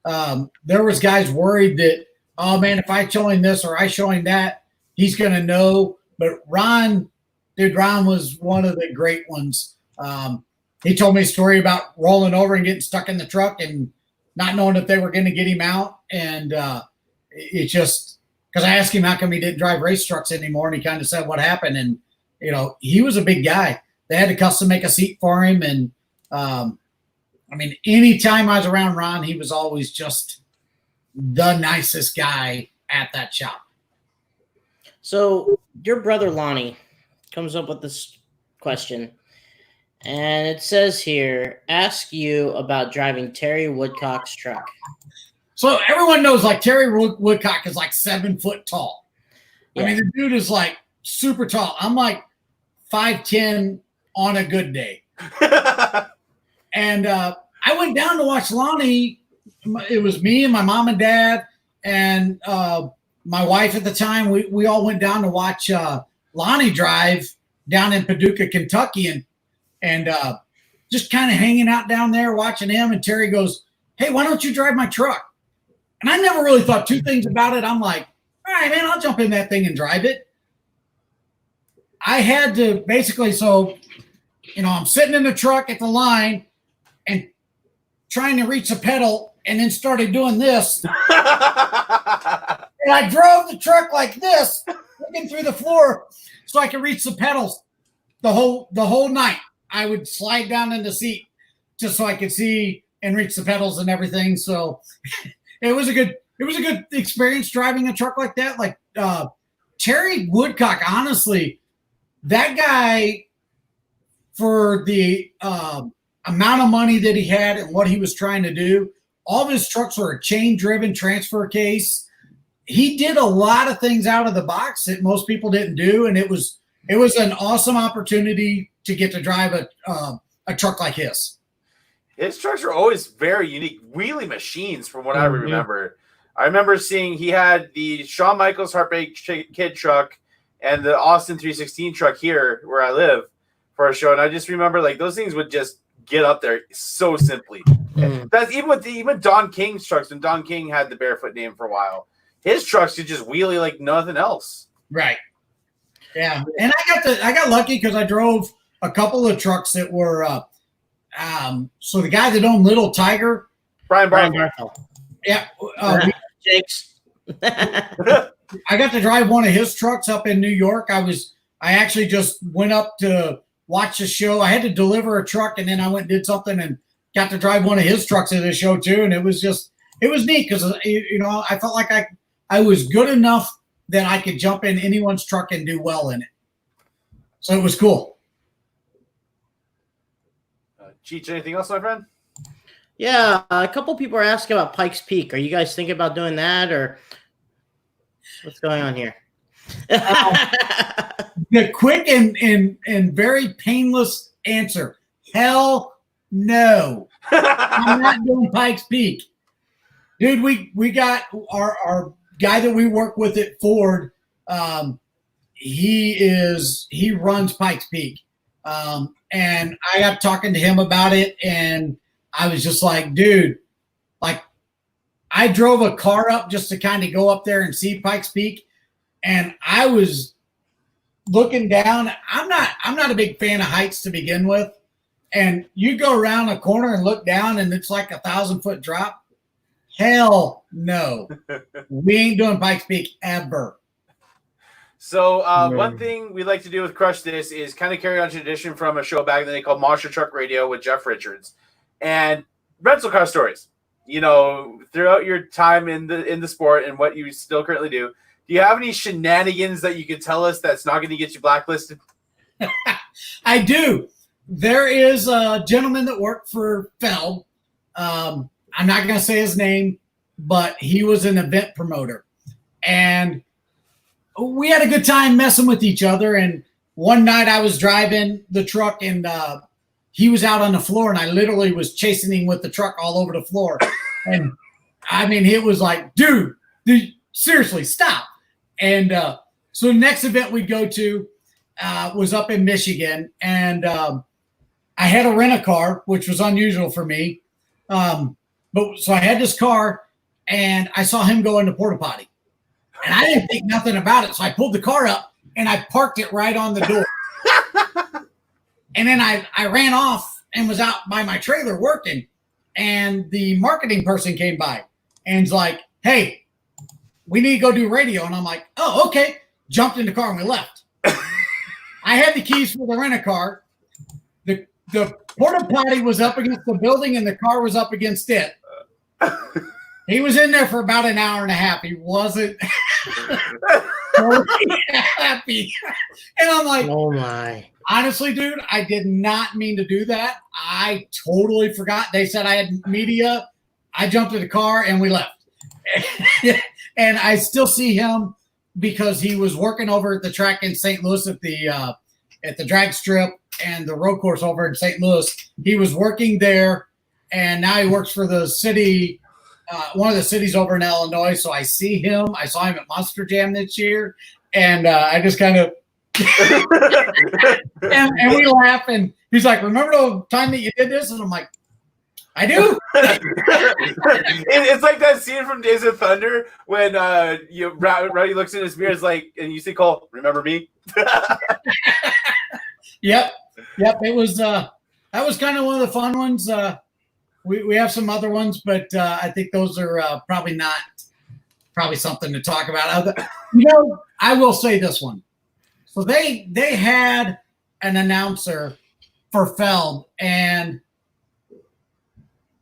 Speaker 4: There was guys worried that, oh man, if I show him this or I show him that, he's gonna know. But Ron was one of the great ones. He told me a story about rolling over and getting stuck in the truck and not knowing if they were going to get him out. And it's just because I asked him how come he didn't drive race trucks anymore. And he kind of said what happened. And, he was a big guy. They had to custom make a seat for him. And anytime I was around Ron, he was always just the nicest guy at that shop.
Speaker 3: So your brother Lonnie comes up with this question. And it says here, ask you about driving Terry Woodcock's truck.
Speaker 4: So everyone knows like Terry Woodcock is like 7 foot tall.
Speaker 3: Yeah.
Speaker 4: I mean, the dude is like super tall. I'm like 5'10" on a good day. And I went down to watch Lonnie. It was me and my mom and dad and my wife at the time. We all went down to watch Lonnie drive down in Paducah, Kentucky, and just kind of hanging out down there watching him. And Terry goes, "Hey, why don't you drive my truck?" And I never really thought two things about it. I'm like, all right, man, I'll jump in that thing and drive it. I had to basically, I'm sitting in the truck at the line and trying to reach the pedal and then started doing this. And I drove the truck like this, looking through the floor so I could reach the pedals the whole night. I would slide down in the seat just so I could see and reach the pedals and everything. So it was a good experience driving a truck like that. Like Terry Woodcock, honestly, that guy, for the amount of money that he had and what he was trying to do, all of his trucks were a chain-driven transfer case. He did a lot of things out of the box that most people didn't do, and it was an awesome opportunity to get to drive a truck like his.
Speaker 2: His trucks are always very unique, wheelie machines from what I remember. I remember seeing he had the Shawn Michaels Heartbreak Kid truck and the Austin 316 truck here where I live for a show. And I just remember like those things would just get up there so simply. That's even Don King's trucks, when Don King had the Barefoot name for a while. His trucks could just wheelie like nothing else.
Speaker 4: Right. Yeah. And I got lucky because I drove a couple of trucks that were so the guy that owned Little Tiger,
Speaker 2: Brian Barthel.
Speaker 4: Yeah.
Speaker 3: Jake's.
Speaker 4: I got to drive one of his trucks up in New York. I actually just went up to watch the show. I had to deliver a truck, and then I went and did something and got to drive one of his trucks at the show too. And it was neat because I felt like I was good enough that I could jump in anyone's truck and do well in it. So it was cool.
Speaker 2: Cheech, anything else, my friend?
Speaker 3: Yeah, a couple people are asking about Pikes Peak. Are you guys thinking about doing that, or what's going on here?
Speaker 4: The quick and very painless answer: hell no. I'm not doing Pikes Peak, dude. We got our guy that we work with at Ford. He runs Pikes Peak, and I got talking to him about it, and I was just like, dude, like I drove a car up just to kind of go up there and see Pikes Peak, and I was looking down. I'm not a big fan of heights to begin with, and you go around a corner and look down, and it's like 1,000-foot drop. Hell no, we ain't doing Pikes Peak ever.
Speaker 2: So one thing we like to do with Crush This is kind of carry on tradition from a show back then they called Monster Truck Radio with Jeff Richards, and rental car stories. You know, throughout your time in the sport and what you still currently do you have any shenanigans that you could tell us that's not going to get you blacklisted?
Speaker 4: I do. There is a gentleman that worked for Feld. I'm not going to say his name, but he was an event promoter. And we had a good time messing with each other. And one night I was driving the truck and he was out on the floor, and I literally was chasing him with the truck all over the floor. And I mean, it was like, dude, seriously, stop. And so the next event we go to was up in Michigan, and I had to rent a car, which was unusual for me. But so I had this car, and I saw him go into porta potty, and I didn't think nothing about it. So I pulled the car up and I parked it right on the door. And then I ran off and was out by my trailer working, and the marketing person came by and's like, "Hey, we need to go do radio." And I'm like, "Oh, okay." Jumped in the car and we left. I had the keys for the rent-a-car. The porta potty was up against the building and the car was up against it. He was in there for about an hour and a half. He wasn't. so happy. And I'm like,
Speaker 3: oh my.
Speaker 4: Honestly, dude, I did not mean to do that. I totally forgot. They said I had media. I jumped in the car and we left. And I still see him because he was working over at the track in St. Louis at the drag strip and the road course over in St. Louis. He was working there, and now he works for the city, one of the cities over in Illinois. So I see him. I saw him at Monster Jam this year, and I just kind of and we laugh, and he's like, "Remember the time that you did this?" And I'm like, "I do."
Speaker 2: It's like that scene from Days of Thunder when Rowdy looks in his mirror, is like, and you see Cole, "Remember me?"
Speaker 4: Yep. It was that was kind of one of the fun ones. We have some other ones, but I think those are probably something to talk about. I will say this one. So they had an announcer for Feld, and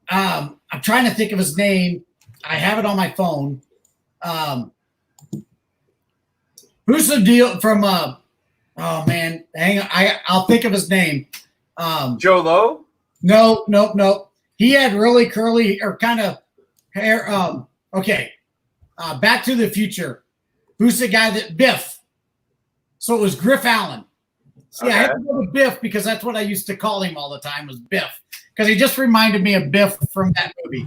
Speaker 4: I'm trying to think of his name. I have it on my phone. Who's the deal from? Oh man, hang on. I'll think of his name.
Speaker 2: Joe Lowe?
Speaker 4: No. He had really curly or kind of hair. Okay. Back to the Future. Who's the guy that Biff? So it was Griff Allen. See, okay. I had to go to Biff because that's what I used to call him all the time, was Biff, because he just reminded me of Biff from that movie.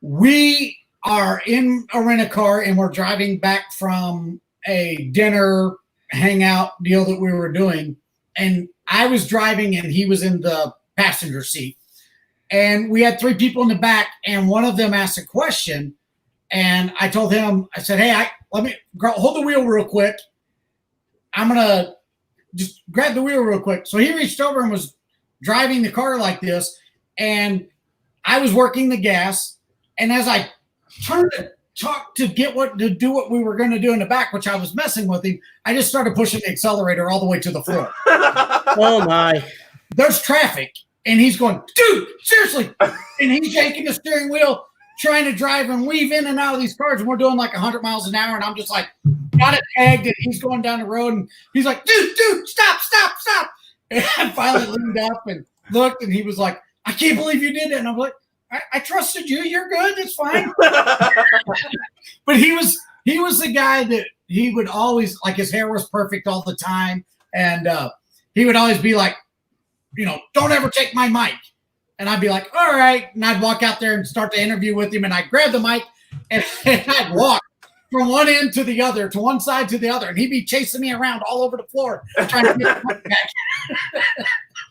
Speaker 4: We are in a rent-a-car and we're driving back from a dinner hangout deal that we were doing, and I was driving and he was in the passenger seat, and we had three people in the back, and one of them asked a question, and I told him, I said, "Hey, let me hold the wheel real quick. I'm gonna just grab the wheel real quick." So he reached over and was driving the car like this, and I was working the gas, and as I turned to talk to do what we were going to do in the back, which I was messing with him, I just started pushing the accelerator all the way to the floor.
Speaker 3: Oh my!
Speaker 4: There's traffic, and he's going, "Dude, seriously!" And he's shaking the steering wheel, trying to drive and weave in and out of these cars, and we're doing like 100 miles an hour, and I'm just like, got it tagged, and he's going down the road, and he's like, dude, stop. And I finally leaned up and looked, and he was like, "I can't believe you did it." And I'm like, I trusted you. You're good. It's fine. But he was the guy that he would always, like, his hair was perfect all the time. And he would always be like, "Don't ever take my mic." And I'd be like, "All right." And I'd walk out there and start the interview with him. And I'd grab the mic and I'd walk from one end to the other, to one side to the other. And he'd be chasing me around all over the floor trying to get the mic back.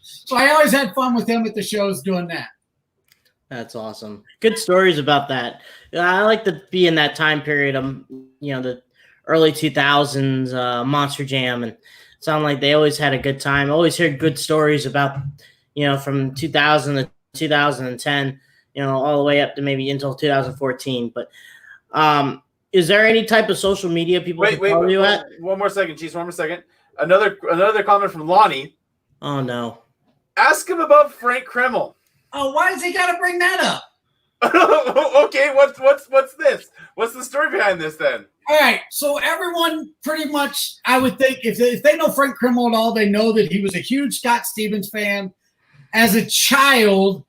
Speaker 4: So I always had fun with him at the shows doing that.
Speaker 3: That's awesome. Good stories about that. I like to be in that time period. The early 2000s Monster Jam, and sound like they always had a good time. I always hear good stories about, from 2000 to 2010, all the way up to maybe until 2014. But is there any type of social media people can follow you at?
Speaker 2: One more second, Chief. One more second. Another comment from Lonnie.
Speaker 3: Oh no!
Speaker 2: Ask him about Frank Kreml.
Speaker 4: Oh, why does he got to bring that up?
Speaker 2: Okay, what's this? What's the story behind this then?
Speaker 4: All right, so everyone pretty much, I would think, if they know Frank Kreml at all, they know that he was a huge Scott Stevens fan. As a child,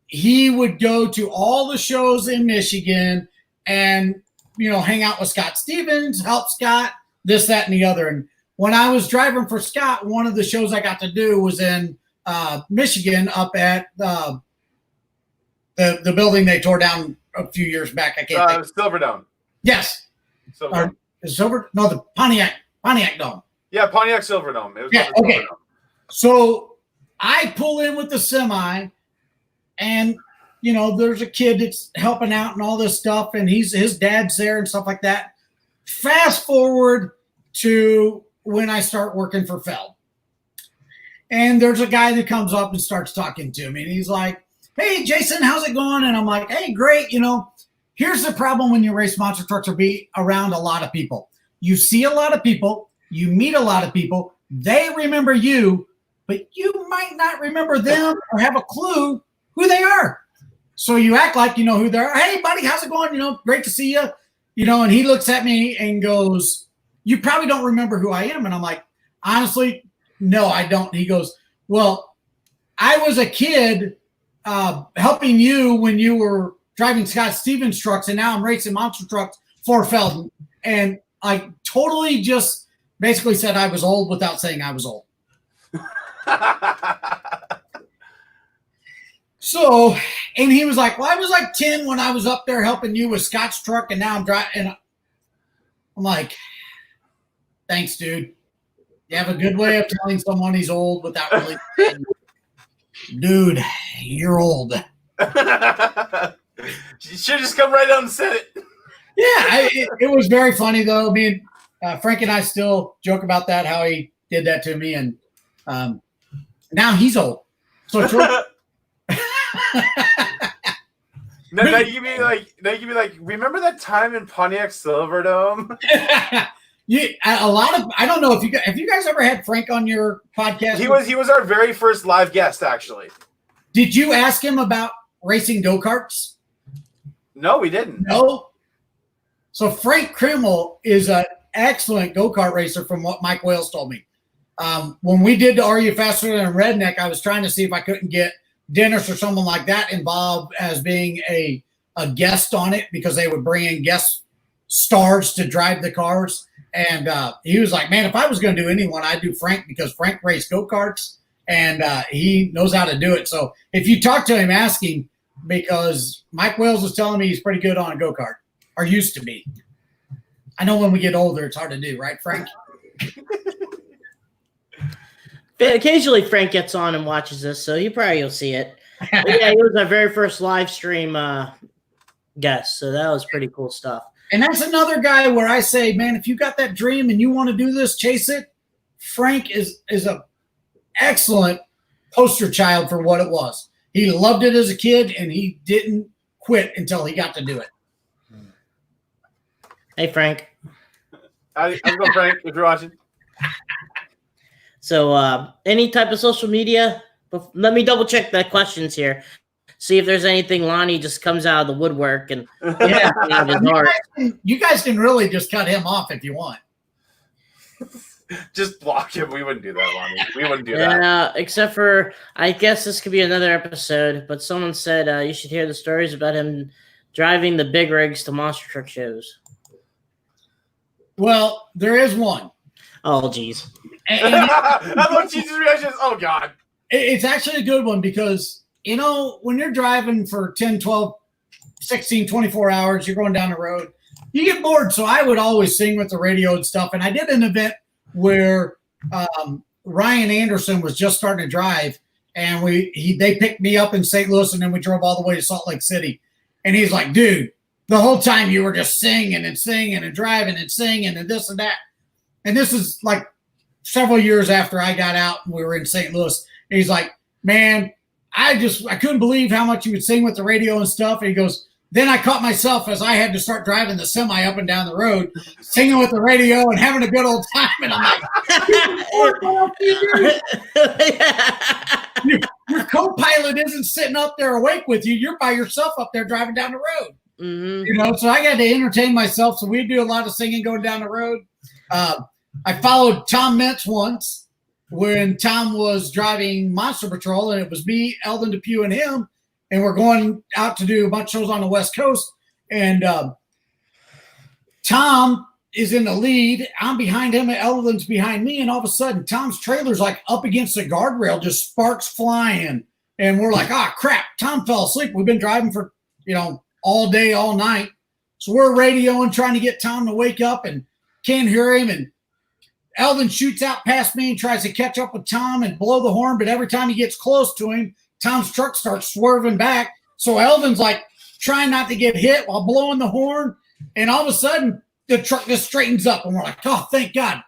Speaker 4: he would go to all the shows in Michigan and, hang out with Scott Stevens, help Scott, this, that, and the other. And when I was driving for Scott, one of the shows I got to do was in Michigan, up at the building they tore down a few years back. I can't think.
Speaker 2: Silverdome.
Speaker 4: Yes. The Pontiac Dome.
Speaker 2: Yeah, Pontiac Silverdome. It was
Speaker 4: okay. Silverdome. So I pull in with the semi, and there's a kid that's helping out and all this stuff, and his dad's there and stuff like that. Fast forward to when I start working for Feld. And there's a guy that comes up and starts talking to me, and he's like, "Hey, Jason, how's it going?" And I'm like, "Hey, great. Here's the problem when you race monster trucks or be around a lot of people. You see a lot of people, you meet a lot of people, they remember you, but you might not remember them or have a clue who they are. So you act like you know who they are. Hey, buddy, how's it going? Great to see you." And he looks at me and goes, you probably don't remember who I am. And I'm like, honestly, no, I don't. He goes, well, I was a kid helping you when you were driving Scott Stevens trucks, and now I'm racing monster trucks for Feldon. And I totally just basically said I was old without saying I was old. So, and he was like, well, I was like 10 when I was up there helping you with Scott's truck, and now I'm driving. And I'm like, thanks, dude. You have a good way of telling someone he's old without really saying, dude, you're old.
Speaker 2: You should just come right out and said it.
Speaker 4: Yeah, it was very funny, though. I mean, Frank and I still joke about that, how he did that to me. And now he's old. So it's really
Speaker 2: now you give me like, remember that time in Pontiac Silverdome?
Speaker 4: I don't know if you guys ever had Frank on your podcast.
Speaker 2: He was our very first live guest, actually.
Speaker 4: Did you ask him about racing go-karts?
Speaker 2: No, we didn't.
Speaker 4: No. So Frank Krimmel is an excellent go-kart racer from what Mike Wales told me. When we did the Are You Faster Than Redneck, I was trying to see if I couldn't get Dennis or someone like that involved as being a guest on it, because they would bring in guest stars to drive the cars. And he was like, man, if I was going to do anyone, I'd do Frank, because Frank raced go-karts and he knows how to do it. So if you talk to him, ask him, because Mike Wells was telling me he's pretty good on a go-kart, or used to be. I know when we get older, it's hard to do, right, Frank?
Speaker 3: Occasionally Frank gets on and watches this, so you'll see it. But yeah, he was our very first live stream guest, so that was pretty cool stuff.
Speaker 4: And that's another guy where I say, man, if you got that dream and you want to do this, chase it. Frank is a excellent poster child for what it was. He loved it as a kid, and he didn't quit until he got to do it.
Speaker 3: Hey, Frank.
Speaker 2: How's it going, Frank, if you're watching?
Speaker 3: So any type of social media? Let me double check the questions here. See if there's anything Lonnie just comes out of the woodwork and
Speaker 4: you guys can really just cut him off if you want.
Speaker 2: Just block him. We wouldn't do that, Lonnie. We wouldn't do that.
Speaker 3: Except for, I guess this could be another episode, but someone said you should hear the stories about him driving the big rigs to monster truck shows.
Speaker 4: Well, there is one.
Speaker 3: Oh, geez.
Speaker 2: I love Jesus' reactions. Oh, God.
Speaker 4: It's actually a good one, because you know, when you're driving for 10, 12, 16, 24 hours, you're going down the road, you get bored. So I would always sing with the radio and stuff. And I did an event where Ryan Anderson was just starting to drive, and they picked me up in St. Louis, and then we drove all the way to Salt Lake City. And he's like, dude, the whole time you were just singing and driving and singing and this and that. And this is like several years after I got out and we were in St. Louis. And he's like, man, I couldn't believe how much you would sing with the radio and stuff. And he goes, then I caught myself as I had to start driving the semi up and down the road, singing with the radio and having a good old time. And I'm like, your co-pilot isn't sitting up there awake with you. You're by yourself up there driving down the road.
Speaker 3: Mm-hmm.
Speaker 4: You know, so I got to entertain myself. So we do a lot of singing going down the road. I followed Tom Mentz once when Tom was driving Monster Patrol, and it was me, Eldon Depew, and him, and we're going out to do a bunch of shows on the West Coast. And Tom is in the lead. I'm behind him, and Eldon's behind me. And all of a sudden, Tom's trailer's like up against the guardrail, just sparks flying. And we're like, crap, Tom fell asleep. We've been driving for, all day, all night. So we're radioing, trying to get Tom to wake up, and can't hear him. And Eldon shoots out past me and tries to catch up with Tom and blow the horn. But every time he gets close to him, Tom's truck starts swerving back. So Eldon's like trying not to get hit while blowing the horn. And all of a sudden, the truck just straightens up. And we're like, oh, thank God.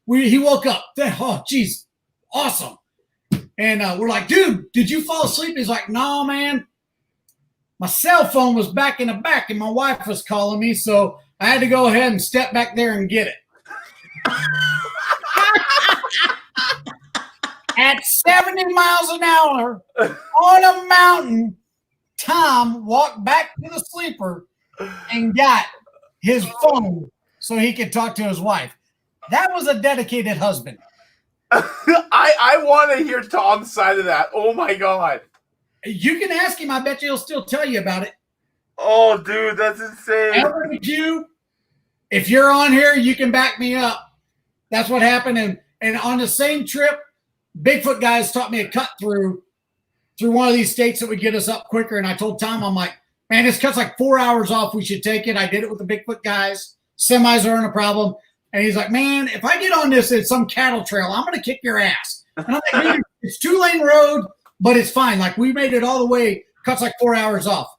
Speaker 4: He woke up. Oh, geez, awesome. And we're like, dude, did you fall asleep? He's like, no, man. My cell phone was back in the back and my wife was calling me. So I had to go ahead and step back there and get it. At 70 miles an hour on a mountain, Tom walked back to the sleeper and got his phone so he could talk to his wife. That was a dedicated husband.
Speaker 2: I want to hear Tom's side of that. Oh my God.
Speaker 4: You can ask him. I bet you he'll still tell you about it.
Speaker 2: Oh, dude, that's insane.
Speaker 4: Ever you, if you're on here, you can back me up. That's what happened. And on the same trip, Bigfoot guys taught me a cut through one of these states that would get us up quicker. And I told Tom, I'm like, man, this cut's like 4 hours off. We should take it. I did it with the Bigfoot guys. Semis aren't a problem. And he's like, man, if I get on this at some cattle trail, I'm going to kick your ass. And I'm like, dude, it's 2-lane road, but it's fine. Like, we made it all the way. Cut's like 4 hours off.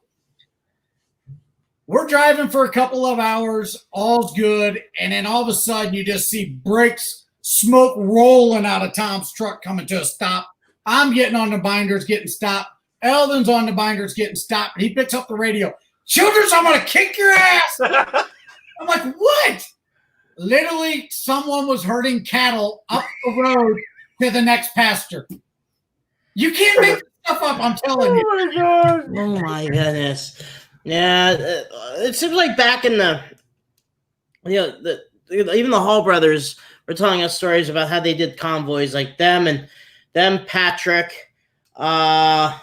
Speaker 4: We're driving for a couple of hours. All's good. And then all of a sudden, you just see brakes, smoke rolling out of Tom's truck coming to a stop. I'm getting on the binders, getting stopped. Eldon's on the binders, getting stopped. He picks up the radio. Childress, I'm going to kick your ass. I'm like, what? Literally, someone was herding cattle up the road to the next pasture. You can't make this stuff up, I'm telling you.
Speaker 2: Oh, my God.
Speaker 3: Oh, my goodness. Yeah, it seems like back in even the Hall brothers were telling us stories about how they did convoys, like them, Patrick. Trying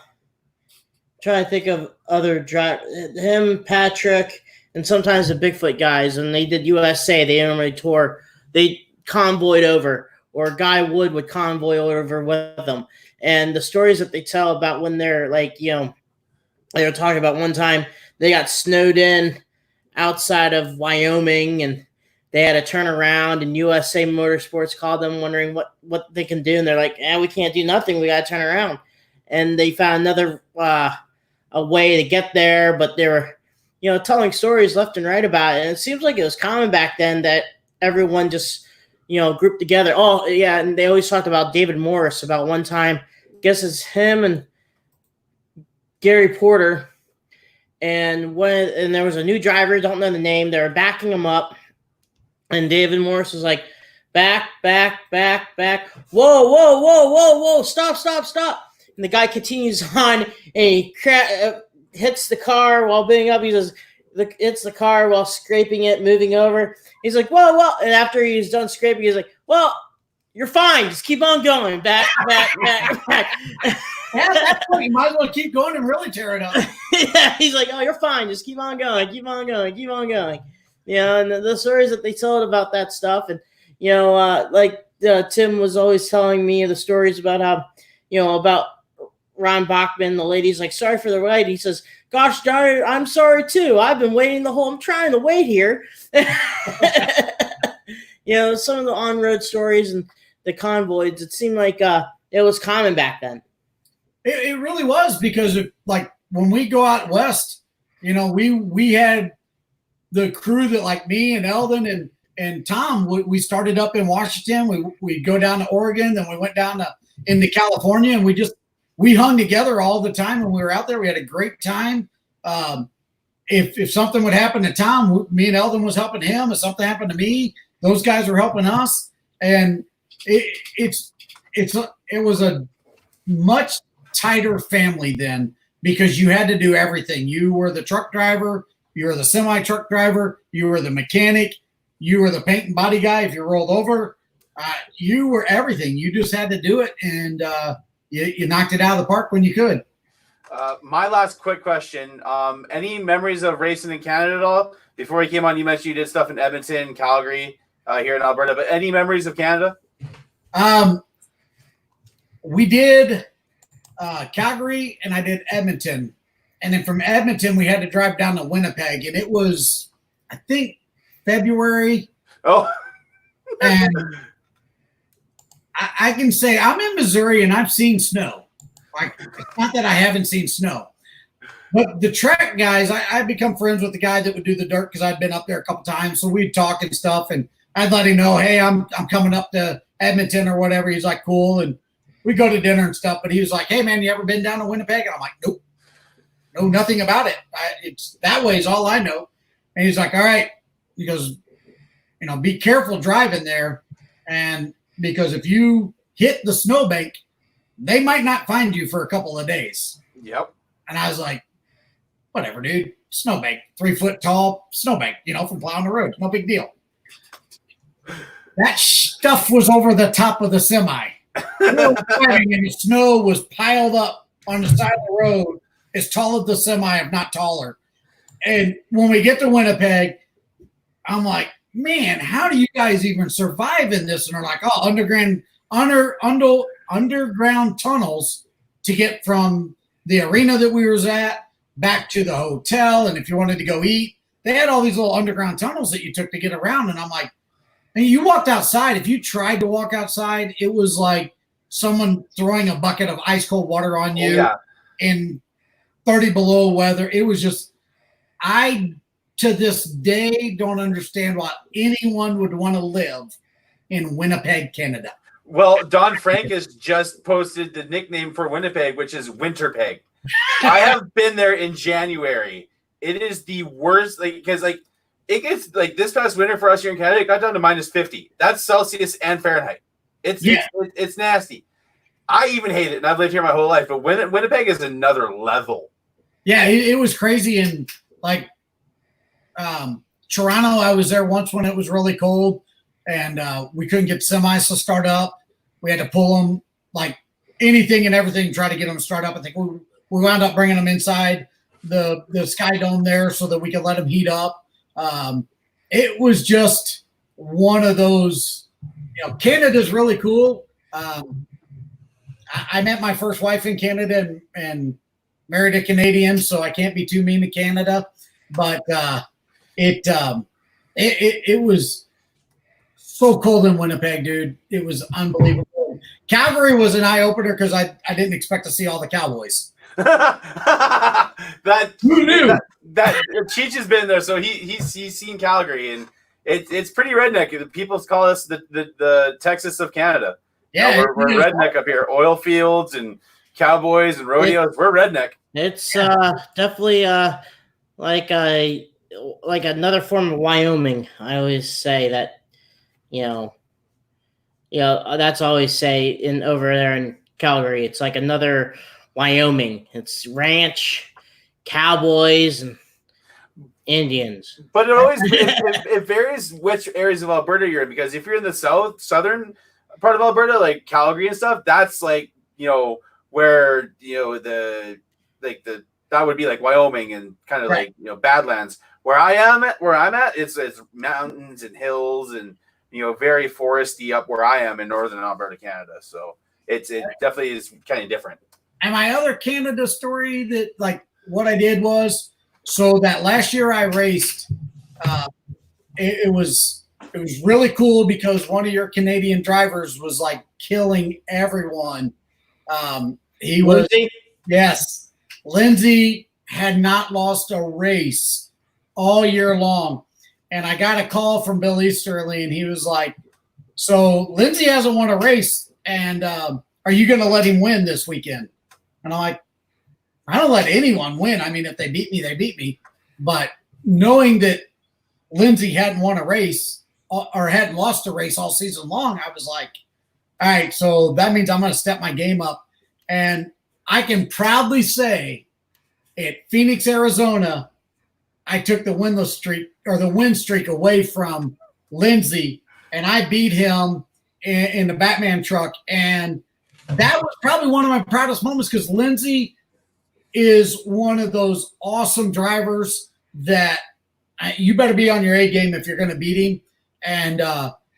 Speaker 3: to think of other him, Patrick, and sometimes the Bigfoot guys, and they did USA. They didn't really tour. They convoyed over, or Guy Wood would convoy over with them. And the stories that they tell about when they're like, they were talking about one time they got snowed in outside of Wyoming, and they had to turn around, and USA Motorsports called them wondering what they can do. And they're like, we can't do nothing. We got to turn around. And they found another a way to get there, but they were, telling stories left and right about it. And it seems like it was common back then that everyone just, grouped together. Oh, yeah, and they always talked about David Morris about one time. I guess it's him and Gary Porter. And there was a new driver, don't know the name. They were backing him up. And David Morris was like, back. Whoa, stop. And the guy continues on, and he hits the car while being up. He says, hits the car while scraping it, moving over. He's like, whoa. And after he's done scraping, he's like, well, you're fine. Just keep on going. Back.
Speaker 4: Yeah, that's what you might as well keep going and really tear it up.
Speaker 3: Yeah, he's like, oh, you're fine. Just keep on going. And the stories that they told about that stuff. And, Tim was always telling me the stories about how, about Ron Bachman, the lady's like, sorry for the ride. He says, gosh darn it, I'm sorry too. I've been waiting I'm trying to wait here. Some of the on-road stories and the convoys, it seemed like it was common back then.
Speaker 4: It really was, because when we go out west, we had the crew that, like me and Eldon and Tom, we started up in Washington. We'd go down to Oregon, then we went down into California, and we hung together all the time when we were out there. We had a great time. If something would happen to Tom, me and Eldon was helping him. If something happened to me, those guys were helping us. And it was a much tighter family then, because you had to do everything. You were the truck driver, you were the semi truck driver, you were the mechanic, you were the paint and body guy. If you rolled over, you were everything. You just had to do it, and you knocked it out of the park when you could.
Speaker 2: My last quick question: any memories of racing in Canada at all? Before you came on, you mentioned you did stuff in Edmonton, Calgary, here in Alberta. But any memories of Canada?
Speaker 4: We did Calgary, and I did Edmonton, and then from Edmonton we had to drive down to Winnipeg, and it was, I think, February.
Speaker 2: Oh,
Speaker 4: and I can say I'm in Missouri and I've seen snow. It's not that I haven't seen snow, but the track guys, I become friends with the guy that would do the dirt, because I'd been up there a couple times, so we'd talk and stuff, and I'd let him know, hey, I'm coming up to Edmonton or whatever. He's like, cool, and we go to dinner and stuff. But he was like, hey man, you ever been down to Winnipeg? And I'm like, nope, know nothing about it. It's that way is all I know. And he's like, all right. He goes, be careful driving there, and because if you hit the snowbank, they might not find you for a couple of days.
Speaker 2: Yep.
Speaker 4: And I was like, whatever, dude. Snowbank, 3 foot tall snowbank, from plowing the road. No big deal. that stuff was over the top of the semi. And the snow was piled up on the side of the road as tall as the semi, if not taller. And when we get to Winnipeg, I'm like, man, how do you guys even survive in this? And they're like, oh, underground tunnels to get from the arena that we was at back to the hotel. And if you wanted to go eat, they had all these little underground tunnels that you took to get around. And I'm like, and you walked outside. If you tried to walk outside, it was like someone throwing a bucket of ice cold water on you in 30 below weather. It was just, I, to this day, don't understand why anyone would want to live in Winnipeg, Canada.
Speaker 2: Well, Don Frank has just posted the nickname for Winnipeg, which is Winterpeg. I have been there in January. It is the worst, because it gets this past winter for us here in Canada, it got down to -50. That's Celsius and Fahrenheit. It's nasty. I even hate it, and I've lived here my whole life. But Winnipeg is another level.
Speaker 4: Yeah, it was crazy, and Toronto, I was there once when it was really cold, and we couldn't get semis to start up. We had to pull them anything and everything, try to get them to start up. I think we wound up bringing them inside the Sky Dome there so that we could let them heat up. It was just one of those. Canada's really cool. I met my first wife in Canada and married a Canadian, so I can't be too mean to Canada. But it was so cold in Winnipeg, dude. It was unbelievable. Calgary was an eye opener because I didn't expect to see all the Cowboys.
Speaker 2: Who
Speaker 4: knew?
Speaker 2: That Cheech has been there, so he's seen Calgary, and it's pretty redneck. People call us the Texas of Canada.
Speaker 4: Yeah,
Speaker 2: we're redneck up here. Oil fields and cowboys and rodeos. We're redneck.
Speaker 3: It's definitely like another form of Wyoming. I always say that, that's always say over there in Calgary. It's like another Wyoming. It's ranch, cowboys, and Indians.
Speaker 2: But it varies which areas of Alberta you're in, because if you're in the southern part of Alberta, like Calgary and stuff, that's where that would be like Wyoming and kind of Badlands. Where I'm at, it's mountains and hills and very foresty up where I am in northern Alberta, Canada. So it definitely is kind of different.
Speaker 4: And my other Canada story that what I did was, so that last year I raced, it was really cool because one of your Canadian drivers was killing everyone. He was, yes, Lindsay had not lost a race all year long. And I got a call from Bill Easterly, and he was like, so Lindsay hasn't won a race, and are you going to let him win this weekend? And I'm like, I don't let anyone win. I mean, if they beat me, they beat me. But knowing that Lindsay hadn't won a race or hadn't lost a race all season long, I was like, all right, so that means I'm going to step my game up. And I can proudly say at Phoenix, Arizona, I took the win streak away from Lindsay, and I beat him in the Batman truck. And that was probably one of my proudest moments because Lindsay is one of those awesome drivers that you better be on your A game if you're going to beat him. And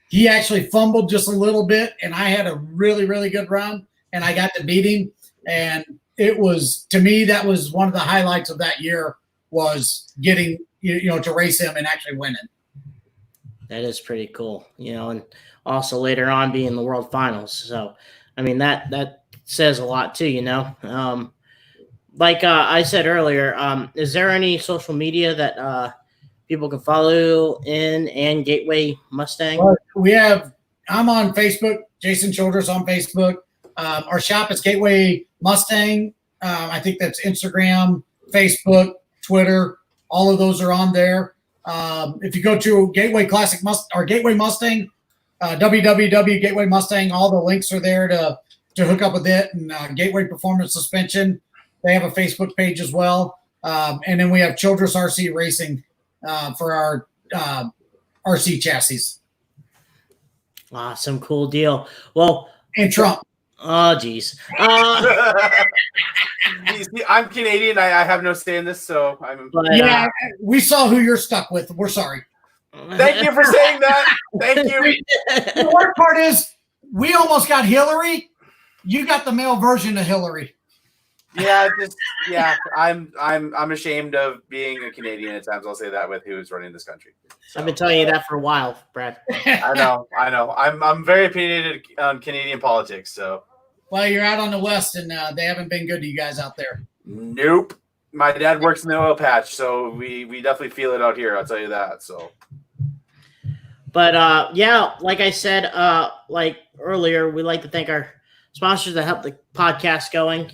Speaker 4: he actually fumbled just a little bit, and I had a really, really good run, and I got to beat him. And it was, to me, that was one of the highlights of that year, was getting, to race him and actually winning.
Speaker 3: That is pretty cool, and also later on being in the World Finals. So, I mean, that says a lot too, Like I said earlier, is there any social media that people can follow in and Gateway Mustang?
Speaker 4: I'm on Facebook, Jason Childress on Facebook. Our shop is Gateway Mustang. I think that's Instagram, Facebook, Twitter. All of those are on there. If you go to Gateway Classic or Gateway Mustang, www.Gateway Mustang, all the links are there to hook up with it. And Gateway Performance Suspension, they have a Facebook page as well. And then we have Childress RC Racing for our RC chassis.
Speaker 3: Awesome, cool deal. Well,
Speaker 4: And Trump.
Speaker 3: Oh, geez.
Speaker 2: I'm Canadian. I have no say in this, so I'm.
Speaker 3: But,
Speaker 4: Yeah, we saw who you're stuck with. We're sorry.
Speaker 2: Thank you for saying that. Thank you.
Speaker 4: The worst part is we almost got Hillary. You got the male version of Hillary.
Speaker 2: Yeah, I'm ashamed of being a Canadian at times. I'll say that with who's running this country. So,
Speaker 3: I've been telling you that for a while, Brad.
Speaker 2: I know. I'm very opinionated on Canadian politics. So,
Speaker 4: well, you're out on the West, and they haven't been good to you guys out there.
Speaker 2: Nope. My dad works in the oil patch, so we definitely feel it out here. I'll tell you that. So,
Speaker 3: but yeah, like I said, like earlier, we like to thank our sponsors that help the podcast going.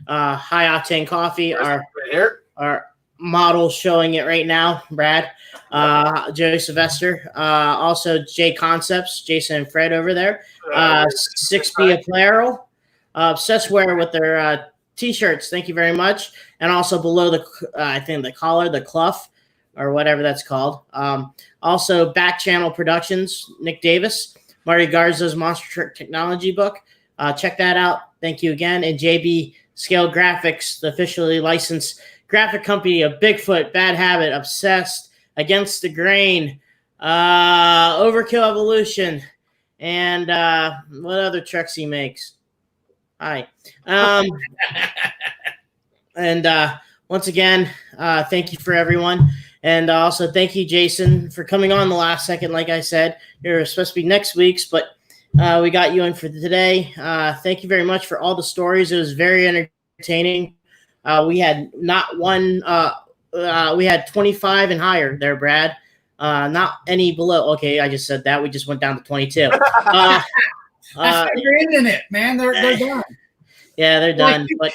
Speaker 3: High Octane Coffee, our model showing it right now, Brad, Joe Sylvester, also J Concepts, Jason and Fred over there, 6B Apparel, Obsessed Wear with their t-shirts. Thank you very much. And also below I think the collar, the cluff, or whatever that's called. Also Back Channel Productions, Nick Davis, Marty Garza's Monster Truck Technology book. Check that out. Thank you again. And JB Scale Graphics, the officially licensed graphic company of Bigfoot, Bad Habit, Obsessed, Against the Grain, Overkill Evolution, and what other trucks he makes. Hi. And once again, thank you for everyone. And also thank you, Jason, for coming on the last second. Like I said, you're supposed to be next week's, but we got you in for today. Thank you very much for all the stories. It was very entertaining. We had not one. We had 25 and higher there, Brad. Not any below. Okay, I just said that. We just went down to 22.
Speaker 4: They're ending it, man. They're done.
Speaker 3: Yeah, they're done.
Speaker 4: But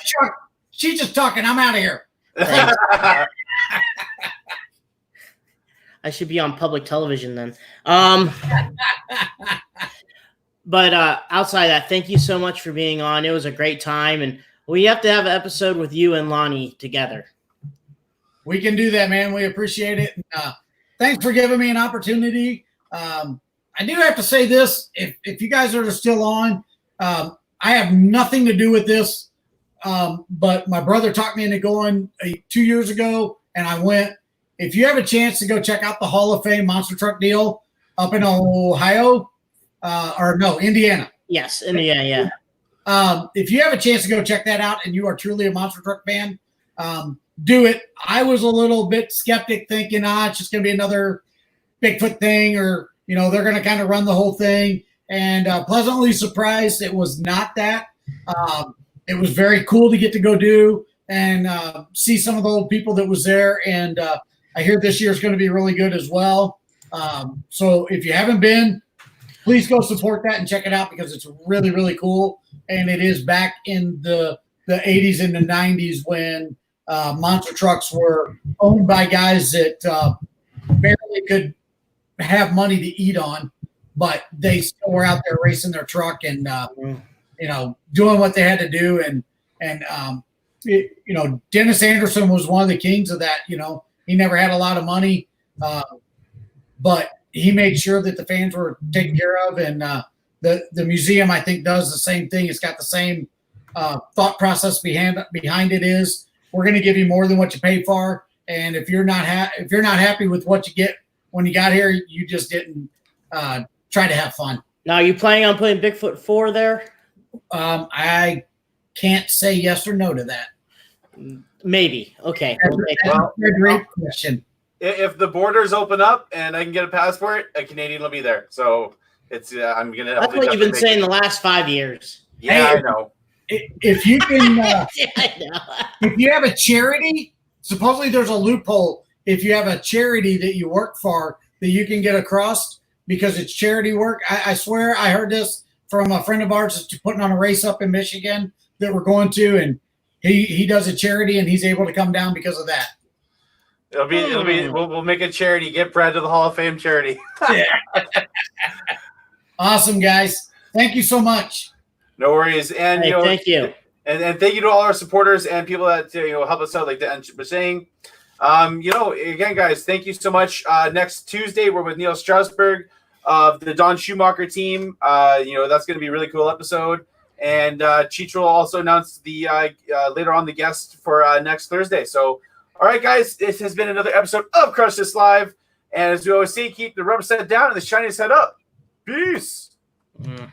Speaker 4: she's just talking. I'm out of here.
Speaker 3: I should be on public television then. But outside of that, thank you so much for being on. It was a great time, and we have to have an episode with you and Lonnie together.
Speaker 4: We can do that, man. We appreciate it. Thanks for giving me an opportunity. I do have to say this. If you guys are still on, I have nothing to do with this, but my brother talked me into going 2 years ago, and I went. If you have a chance to go check out the Hall of Fame monster truck deal up in Ohio, Indiana.
Speaker 3: Yes, Indiana,
Speaker 4: yeah. If you have a chance to go check that out and you are truly a monster truck fan, do it. I was a little bit skeptic thinking, it's just going to be another Bigfoot thing or, they're going to kind of run the whole thing. And pleasantly surprised it was not that. It was very cool to get to go do and see some of the old people that was there. And I hear this year is going to be really good as well. So if you haven't been, please go support that and check it out because it's really, really cool. And it is back in the 80s and the 90s when monster trucks were owned by guys that barely could have money to eat on, but they still were out there racing their truck and, doing what they had to do. And Dennis Anderson was one of the kings of that. He never had a lot of money, but he made sure that the fans were taken care of. And the museum, I think, does the same thing. It's got the same thought process behind it is we're going to give you more than what you pay for. And if you're not happy with what you get when you got here, you just didn't try to have fun.
Speaker 3: Now, are you planning on putting Bigfoot 4 there?
Speaker 4: I can't say yes or no to that.
Speaker 3: Maybe. Okay.
Speaker 4: That's a great question.
Speaker 2: If the borders open up and I can get a passport, a Canadian will be there. So it's I'm gonna.
Speaker 3: That's what you've been saying the last 5 years.
Speaker 2: Yeah, I know.
Speaker 4: If you can,
Speaker 3: Yeah, I know.
Speaker 4: if you have a charity, supposedly there's a loophole. If you have a charity that you work for, that you can get across because it's charity work. I swear I heard this from a friend of ours that's putting on a race up in Michigan that we're going to, and he does a charity and he's able to come down because of that.
Speaker 2: We'll make a charity. Get Brad to the Hall of Fame charity.
Speaker 4: Yeah. Awesome, guys. Thank you so much.
Speaker 2: No worries. And
Speaker 3: thank you.
Speaker 2: And thank you to all our supporters and people that help us out, like Dan was saying. Again, guys, thank you so much. Next Tuesday, we're with Neil Strasberg. of the Don Schumacher team. That's going to be a really cool episode. And Cheech will also announce the later on the guest for next Thursday. So, all right, guys, this has been another episode of Crush This Live. And as we always say, keep the rubber set down and the shiny set up. Peace.
Speaker 3: Mm.